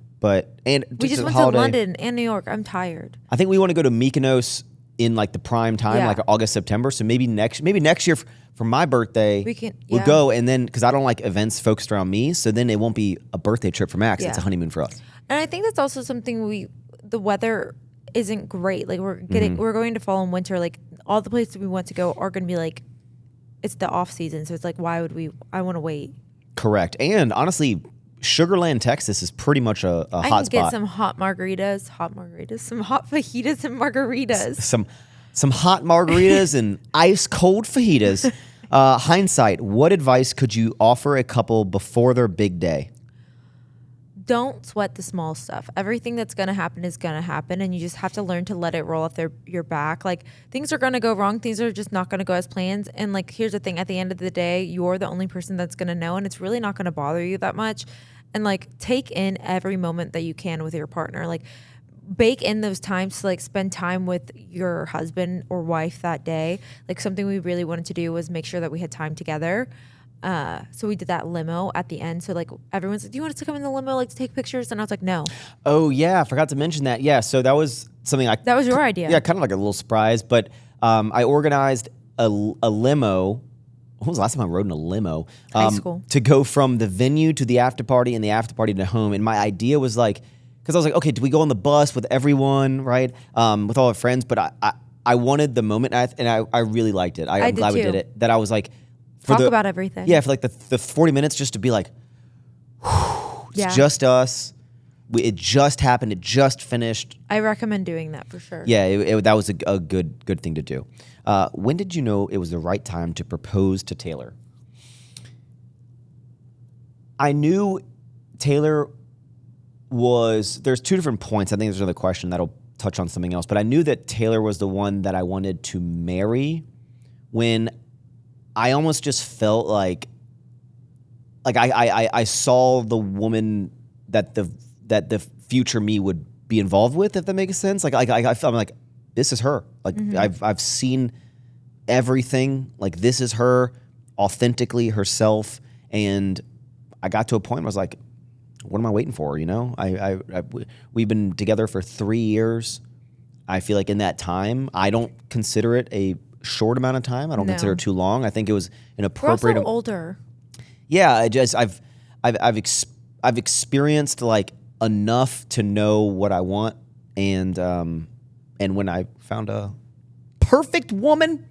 And we just went to London and New York. I'm tired. I think we want to go to Mykonos in like the prime time, like August, September. So maybe next year for my birthday, we'll go. And then, because I don't like events focused around me, so then it won't be a birthday trip for Max. Yeah. It's a honeymoon for us. And I think that's also something the weather isn't great. Like we're going to fall and winter. Like all the places we want to go are going to be like, it's the off season. So it's like, why would I want to wait? Correct. And honestly, Sugarland, Texas is pretty much a hot spot. I can get some hot margaritas, some hot fajitas and margaritas. Some hot margaritas and ice cold fajitas. Hindsight, what advice could you offer a couple before their big day? Don't sweat the small stuff. Everything that's going to happen is going to happen, and you just have to learn to let it roll off your back. Like, things are going to go wrong. Things are just not going to go as planned. And, like, here's the thing. At the end of the day, you're the only person that's going to know, and it's really not going to bother you that much. And, like, take in every moment that you can with your partner. Like, bake in those times to, like, spend time with your husband or wife that day. Like, something we really wanted to do was make sure that we had time together. So we did that limo at the end. So like everyone's like, do you want us to come in the limo, like to take pictures? And I was like, no. Oh yeah, I forgot to mention that. Yeah, so that was something that was your idea. Yeah, kind of like a little surprise. But I organized a limo. When was the last time I rode in a limo? High school. To go from the venue to the after party and the after party to home. And my idea was like, because I was like, okay, do we go on the bus with everyone, right? With all our friends, but I wanted the moment, and I really liked it. I'm glad we did it. That I was like, talk about everything. Yeah, for like the 40 minutes just to be like, whew, it's just us. It just happened. It just finished. I recommend doing that for sure. Yeah, that was a good thing to do. When did you know it was the right time to propose to Taylor? I knew Taylor there's two different points. I think there's another question that'll touch on something else, but I knew that Taylor was the one that I wanted to marry when I almost just felt like I saw the woman that the future me would be involved with, if that makes sense. Like I felt like this is her. Like I've seen everything. Like this is her, authentically herself, and I got to a point where I was like, what am I waiting for? You know, we've been together for 3 years. I feel like in that time, I don't consider it a short amount of time. I don't consider it too long. I think it was an appropriate. We're also older. Yeah, I've experienced like enough to know what I want, and when I found a perfect woman,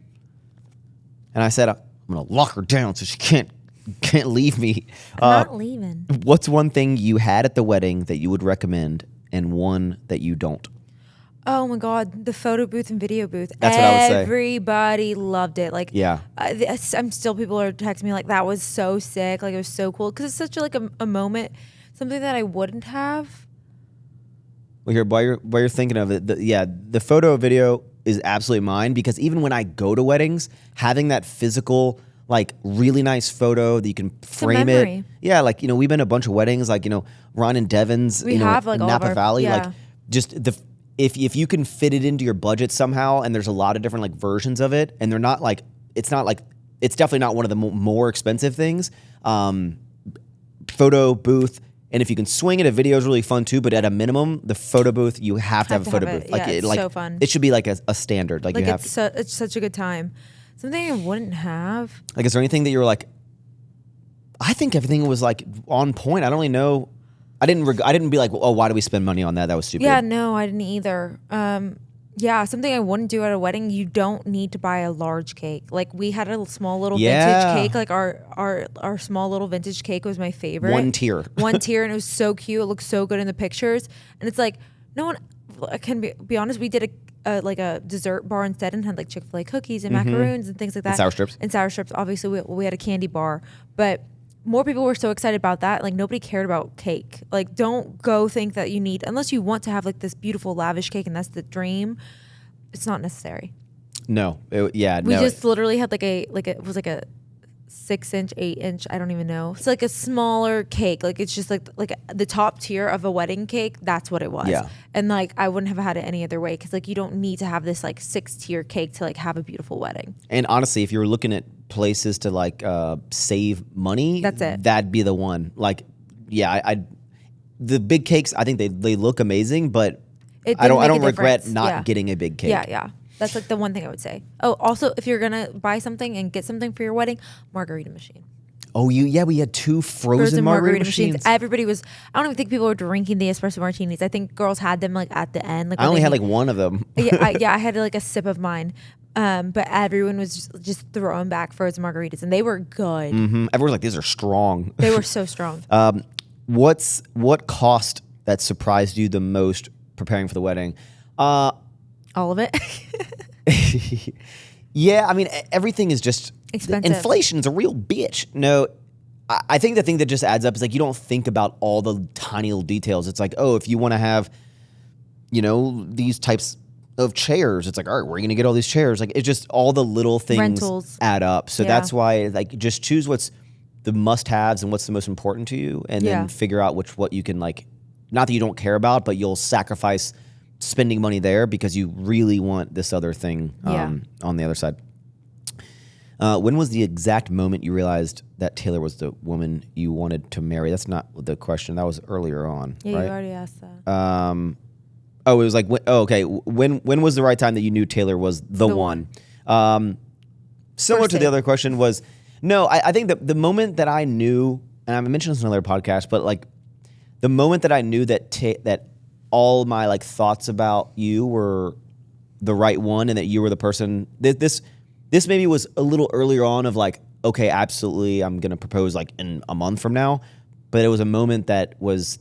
and I said I'm gonna lock her down so she can't leave me. I'm not leaving. What's one thing you had at the wedding that you would recommend, and one that you don't? Oh my God, the photo booth and video booth. That's what I would say. Everybody loved it. Like, yeah, I'm still, people are texting me like, that was so sick. Like, it was so cool. Because it's such a moment, something that I wouldn't have. Well, here, while you're thinking of it, the photo video is absolutely mine, because even when I go to weddings, having that physical, like really nice photo that you can frame it. Yeah, like, we've been to a bunch of weddings, like, Ron and Devin's, we have like Napa Valley, like just if you can fit it into your budget somehow, and there's a lot of different like versions of it, and they're not like, it's definitely not one of the more expensive things. Photo booth, and if you can swing it, a video is really fun too. But at a minimum, the photo booth, you have to have a photo booth. Like, it's so fun. It should be like a standard. Like you have. It's such a good time. Something I wouldn't have. Like, is there anything that you're like? I think everything was like on point. I don't really know. I didn't be like, oh, why do we spend money on that? That was stupid. Yeah, no, I didn't either. Yeah, something I wouldn't do at a wedding. You don't need to buy a large cake. Like, we had a small little vintage cake. Like our small little vintage cake was my favorite. One tier, and it was so cute. It looked so good in the pictures. And it's like, no one. I can be honest. We did a dessert bar instead, and had like Chick-fil-A cookies and macaroons and things like that. And sour strips. Obviously, we had a candy bar, but more people were so excited about that. Like, nobody cared about cake. Like, don't go think that you need, unless you want to have like this beautiful lavish cake and that's the dream. It's not necessary. No. We just literally had it was like a 6-inch, 8-inch, I don't even know. It's like a smaller cake. Like, it's just like the top tier of a wedding cake. That's what it was. Yeah. And like, I wouldn't have had it any other way, because like, you don't need to have this like 6-tier cake to like have a beautiful wedding. And honestly, if you're looking at places to like save money, that's it. That'd be the one. Like, yeah, the big cakes, I think they look amazing, but I don't regret not getting a big cake. Yeah. That's like the one thing I would say. Oh, also, if you're gonna buy something and get something for your wedding, margarita machine. Oh, we had 2 frozen margarita machines. Everybody was. I don't even think people were drinking the espresso martinis. I think girls had them like at the end. Like, I only had like one of them. I had like a sip of mine. But everyone was just throwing back frozen margaritas, and they were good. Mm-hmm. Everyone's like, these are strong. They were so strong. What cost that surprised you the most preparing for the wedding? All of it. Yeah, I mean, everything is just expensive. Inflation is a real bitch. No, I think the thing that just adds up is like, you don't think about all the tiny little details. It's like, oh, if you want to have, these types of chairs, it's like, all right, where are you gonna get all these chairs? Like, it's just all the little things Rentals. Add up. So that's why, like, just choose what's the must-haves and what's the most important to you, and then figure out what you can, like, not that you don't care about, but you'll sacrifice spending money there because you really want this other thing on the other side. When was the exact moment you realized that Taylor was the woman you wanted to marry? That's not the question. That was earlier on. Yeah, right? You already asked that. It was like, okay. When was the right time that you knew Taylor was the one? Similar to the other question was, no, I think that the moment that I knew, and I mentioned this in another podcast, but like the moment that I knew that all my like thoughts about you were the right one, and that you were the person. This maybe was a little earlier on of like, okay, absolutely, I'm gonna propose like in a month from now. But it was a moment that was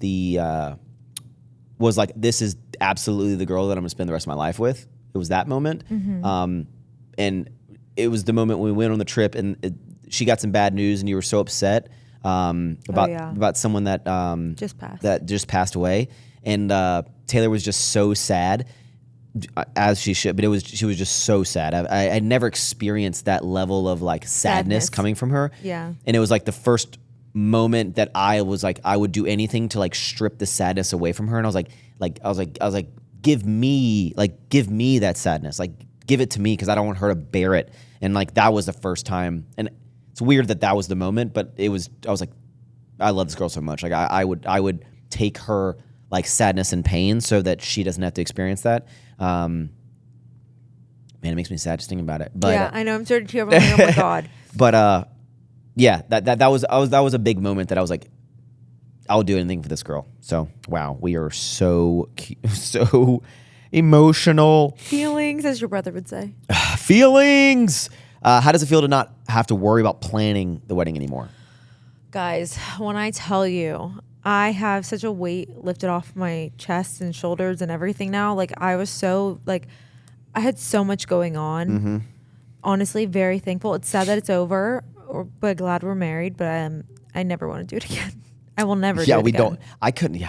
was like, this is absolutely the girl that I'm gonna spend the rest of my life with. It was that moment. And it was the moment when we went on the trip and she got some bad news and you were so upset about someone that just passed away. And Taylor was just so sad, as she should, but she was just so sad. I never experienced that level of like sadness coming from her. Yeah. And it was like the first moment that I was like, I would do anything to like strip the sadness away from her. And I was like, give me that sadness. Like, give it to me, because I don't want her to bear it. And like, that was the first time. And it's weird that was the moment, but I was like, I love this girl so much. Like I would take her like sadness and pain so that she doesn't have to experience that. Man, it makes me sad just thinking about it. But yeah, I know. I'm starting to tear up. Oh my God. But yeah, that was a big moment that I was like, I'll do anything for this girl. So wow, we are so emotional. Feelings, as your brother would say. Feelings. How does it feel to not have to worry about planning the wedding anymore? Guys, when I tell you, I have such a weight lifted off my chest and shoulders and everything now. Like, I was so, like, I had so much going on. Honestly, very thankful. It's sad that it's over, but glad we're married. But I never want to do it again. I will never do it again. Yeah, we don't. I couldn't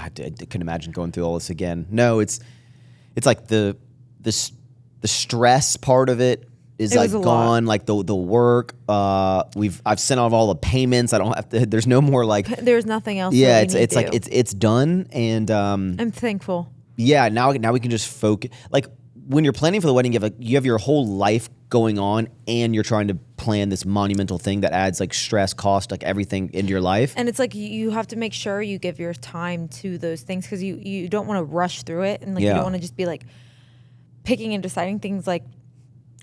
imagine going through all this again. No, it's like the stress part of it is like gone. Like the work. I've sent off all the payments. I don't have to. There's no more like. There's nothing else. Yeah, it's like it's done, and I'm thankful. Yeah, now we can just focus. Like, when you're planning for the wedding, you have your whole life going on, and you're trying to plan this monumental thing that adds like stress, cost, like everything into your life. And it's like you have to make sure you give your time to those things, because you don't want to rush through it, and like you don't want to just be like picking and deciding things like.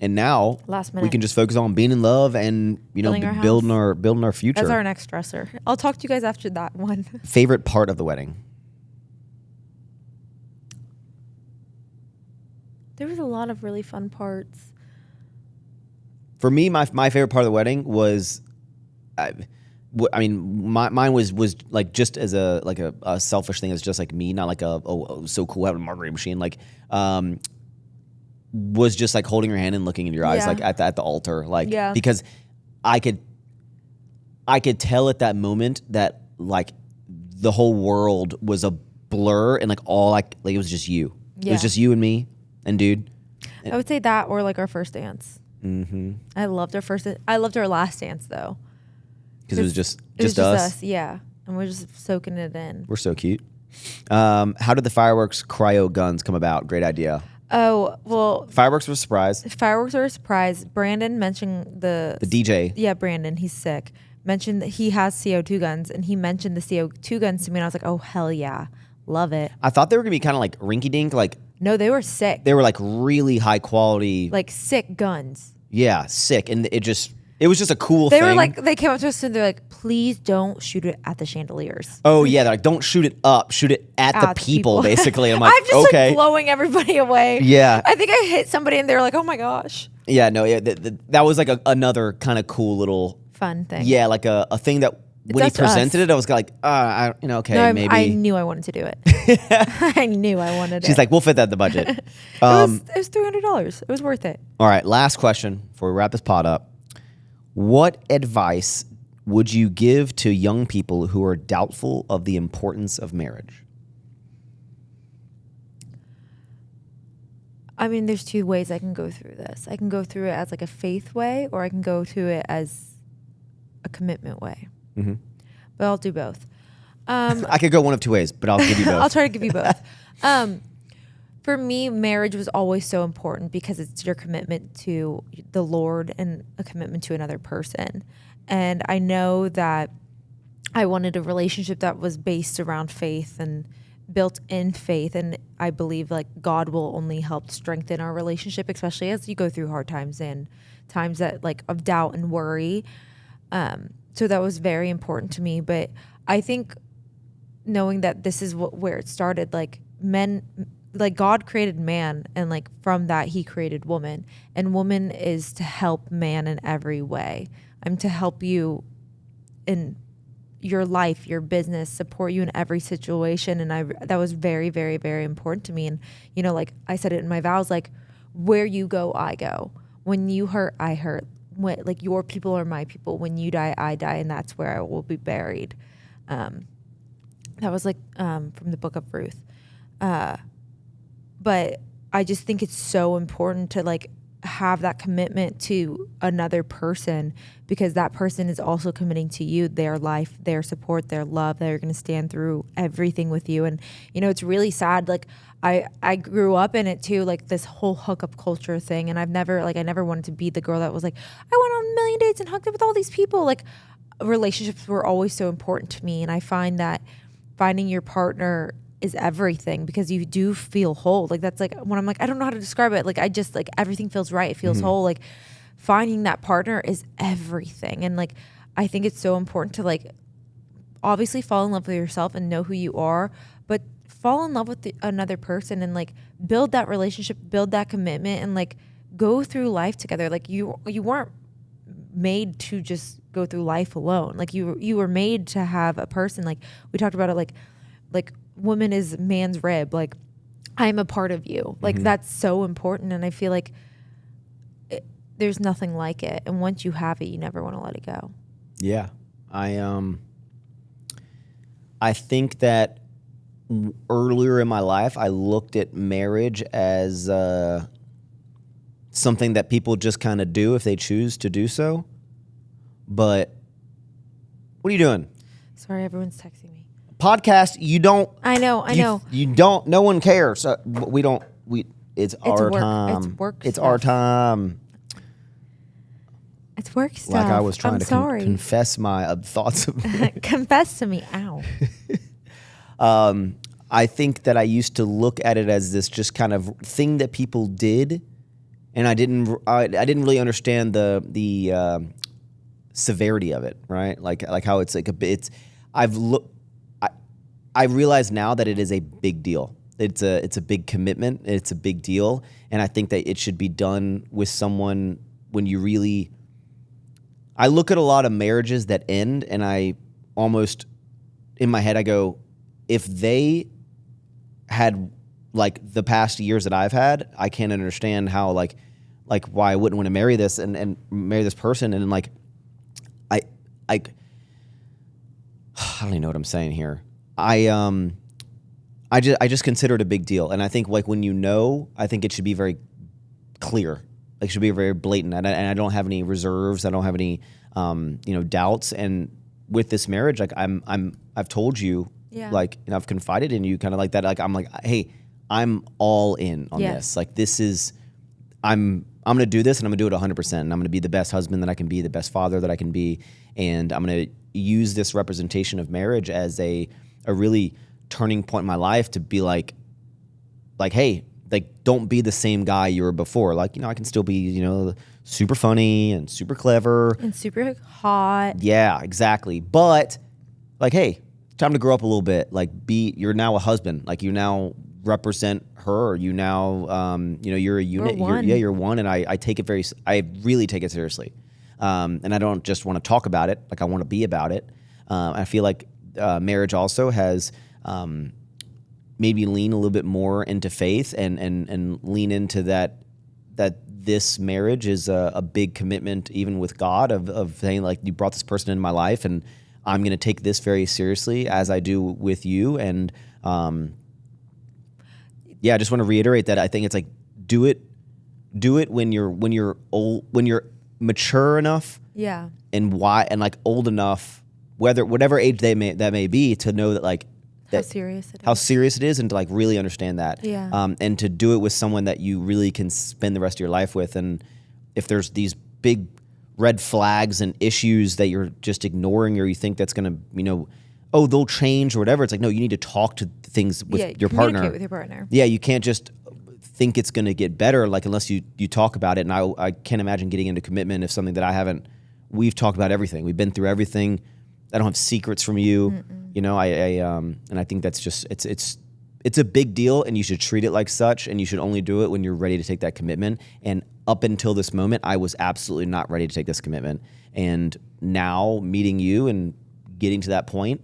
And now last minute, we can just focus on being in love and building our future. That's our next stressor. I'll talk to you guys after that one. Favorite part of the wedding? There was a lot of really fun parts. For me, my favorite part of the wedding was, mine was like just as a selfish thing. It's just like me, not like so cool having a margarita machine. Like, was just like holding your hand and looking in your eyes, like at the altar, like because I could tell at that moment that like the whole world was a blur, and like it was just you. It was just you and me. And dude, I would say that, or like our first dance. I loved our last dance though, because it was just us. Yeah, and we're just soaking it in. We're so cute. How did the fireworks cryo guns come about? Great idea. Oh, well, fireworks were a surprise. Fireworks were a surprise. Brandon mentioned the DJ. Yeah, Brandon, he's sick. Mentioned that he has CO2 guns, and he mentioned the CO2 guns to me, and I was like, oh hell yeah, love it. I thought they were gonna be kind of like rinky dink, like. No, they were sick. They were like really high quality. Like sick guns. Yeah, sick. And it was just a cool thing. They were like, they came up to us and they're like, please don't shoot it at the chandeliers. Oh yeah, they're like, don't shoot it up, shoot it at the people, basically. I'm like, I'm just like blowing everybody away. Yeah. I think I hit somebody and they were like, oh my gosh. Yeah, no, yeah, that was like another kind of cool little. Fun thing. Yeah, like a thing that. When he presented it, I was like, okay, no, maybe. I knew I wanted to do it. I knew I wanted it. She's like, we'll fit that in the budget. It was $300. It was worth it. All right, last question before we wrap this pod up. What advice would you give to young people who are doubtful of the importance of marriage? I mean, there's two ways I can go through this. I can go through it as like a faith way, or I can go through it as a commitment way. But I'll do both. I could go one of two ways, but I'll give you both. I'll try to give you both. For me, marriage was always so important because it's your commitment to the Lord and a commitment to another person. And I know that I wanted a relationship that was based around faith and built in faith. And I believe like God will only help strengthen our relationship, especially as you go through hard times and times that like of doubt and worry. So that was very important to me. But I think knowing that this is where it started, like men, like God created man, and like from that he created woman, and woman is to help man in every way. I'm to help you in your life, your business, support you in every situation. And that was very, very, very important to me. And, you know, like I said it in my vows, like where you go, I go. When you hurt, I hurt. Like your people are my people. When you die, I die. And that's where I will be buried. That was like from the book of Ruth. But I just think it's so important to like have that commitment to another person, because that person is also committing to you, their life, their support, their love. They're going to stand through everything with you. And, you know, it's really sad. Like I grew up in it too, like this whole hookup culture thing. And I never wanted to be the girl that was like, I went on a million dates and hooked up with all these people. Like relationships were always so important to me. And I find that finding your partner is everything, because you do feel whole. Like that's like when I'm like, I don't know how to describe it. Like I just like everything feels right. It feels whole. Like finding that partner is everything. And like, I think it's so important to like, obviously fall in love with yourself and know who you are, but fall in love with another person and like build that relationship, build that commitment, and like go through life together. Like you weren't made to just go through life alone. Like you were made to have a person. Like we talked about it, like woman is man's rib. Like I'm a part of you. Like that's so important. And I feel like there's nothing like it. And once you have it, you never want to let it go. Yeah. I think that earlier in my life, I looked at marriage as something that people just kind of do if they choose to do so. But what are you doing? Sorry, everyone's texting me. Podcast, you don't. I know. You don't. No one cares. We don't. It's our work. time. It's work. It's stuff. our time. It's work stuff. Like I was trying to sorry. confess my thoughts of Confess to me. Ow. I think that I used to look at it as this just kind of thing that people did, and I didn't really understand the severity of it, right? Like how it's like I realize now that it is a big deal. It's a big commitment. It's a big deal, and I think that it should be done with someone when you really. I look at a lot of marriages that end, and I almost in my head I go, if they had like the past years that I've had, I can't understand how like why I wouldn't want to marry this and marry this person. And like I don't even know what I'm saying here. I just consider it a big deal. And I think like when I think it should be very clear. Like it should be very blatant. And I don't have any reserves. I don't have any doubts. And with this marriage, like I've told you, like, and I've confided in you kind of like that. Like I'm like, hey, I'm all in on this. Like this is, I'm going to do this, and I'm going to do it 100%. And I'm going to be the best husband that I can be, the best father that I can be. And I'm going to use this representation of marriage as a really turning point in my life to be like, hey, like don't be the same guy you were before. Like, I can still be, super funny and super clever. And super hot. Yeah, exactly. But like, hey, time to grow up a little bit. Like you're now a husband. Like you now represent her. Or you now, you're a unit. You're one. And I really take it seriously. And I don't just want to talk about it. Like I want to be about it. I feel like marriage also has maybe lean a little bit more into faith and lean into that this marriage is a big commitment even with God of saying like, you brought this person into my life and I'm going to take this very seriously as I do with you. And I just want to reiterate that I think it's like do it when you're old, when you're mature enough, and like old enough, whatever age that may be, to know that like how serious it is, and to like really understand that, and to do it with someone that you really can spend the rest of your life with. And if there's these big red flags and issues that you're just ignoring, or you think that's gonna, they'll change or whatever, it's like, no, you need to talk to things with your partner. Communicate with your partner. Yeah, you can't just think it's gonna get better, like unless you talk about it. And I can't imagine getting into commitment if something that we've talked about everything. We've been through everything. I don't have secrets from you. And I think that's just, it's it's a big deal, and you should treat it like such, and you should only do it when you're ready to take that commitment. And up until this moment, I was absolutely not ready to take this commitment. And now meeting you and getting to that point,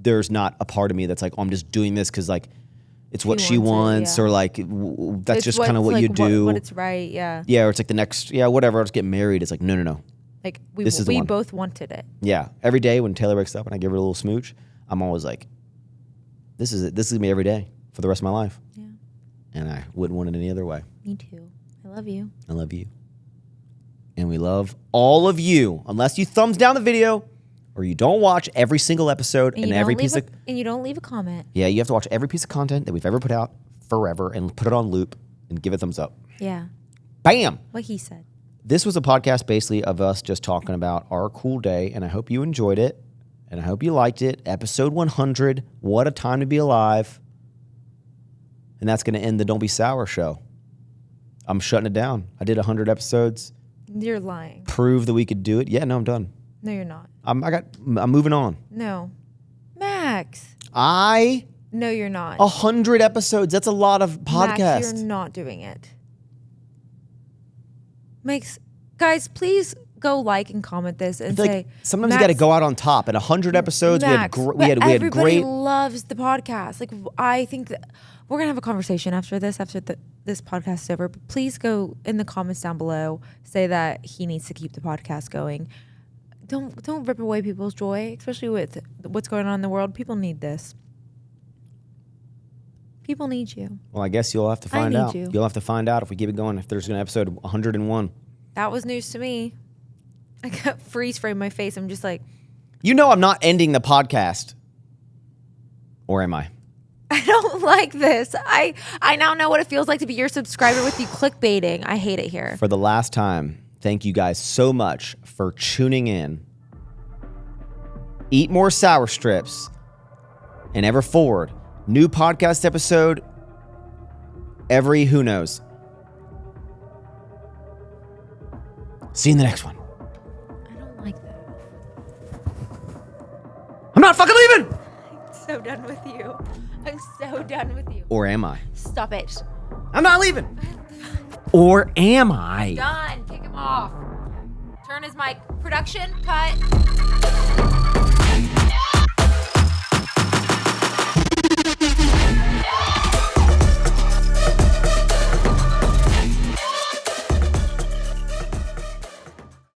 there's not a part of me that's like, oh, I'm just doing this because like it's what she wants, or like that's it's just kind of what like you do. What it's right, yeah. Yeah, or it's like the next, whatever. I'll just get married. It's like no. Like This is the we one. both wanted it. Yeah, every day when Taylor wakes up and I give her a little smooch, I'm always like, this is it. This is me every day for the rest of my life. Yeah. And I wouldn't want it any other way. Me too. I love you. I love you. And we love all of you. Unless you thumbs down the video or you don't watch every single episode and every piece of... And you don't leave a comment. Yeah, you have to watch every piece of content that we've ever put out forever and put it on loop and give it a thumbs up. Yeah. Bam! What he said. This was a podcast basically of us just talking about our cool day, and I hope you enjoyed it, and I hope you liked it. Episode 100, what a time to be alive. And that's going to end the Don't Be Sour show. I'm shutting it down. I did 100 episodes. You're lying. Prove that we could do it. Yeah, no, I'm done. No, you're not. I'm moving on. No. Max. No, you're not. 100 episodes. That's a lot of podcasts. Max, you're not doing it. Guys, please go like and comment this and say. Like sometimes you got to go out on top. At 100 episodes, Max, we had great. Everybody loves the podcast. Like I think that we're gonna have a conversation after this podcast is over. But please go in the comments down below. Say that he needs to keep the podcast going. Don't rip away people's joy, especially with what's going on in the world. People need this. People need you. Well, I guess you'll have to find out. You. You'll have to find out if we keep it going. If there's an episode 101. That was news to me. I got freeze frame my face. I'm just like, you know, I'm not ending the podcast, or am I? I don't like this. I now know what it feels like to be your subscriber with you clickbaiting. I hate it here. For the last time, thank you guys so much for tuning in. Eat more sour strips, and ever forward. New podcast episode every who knows. See you in the next one. I don't like that. I'm not fucking leaving! I'm so done with you. I'm so done with you. Or am I? Stop it. I'm not leaving! Or am I? Done. Kick him off. Turn his mic. Production, cut.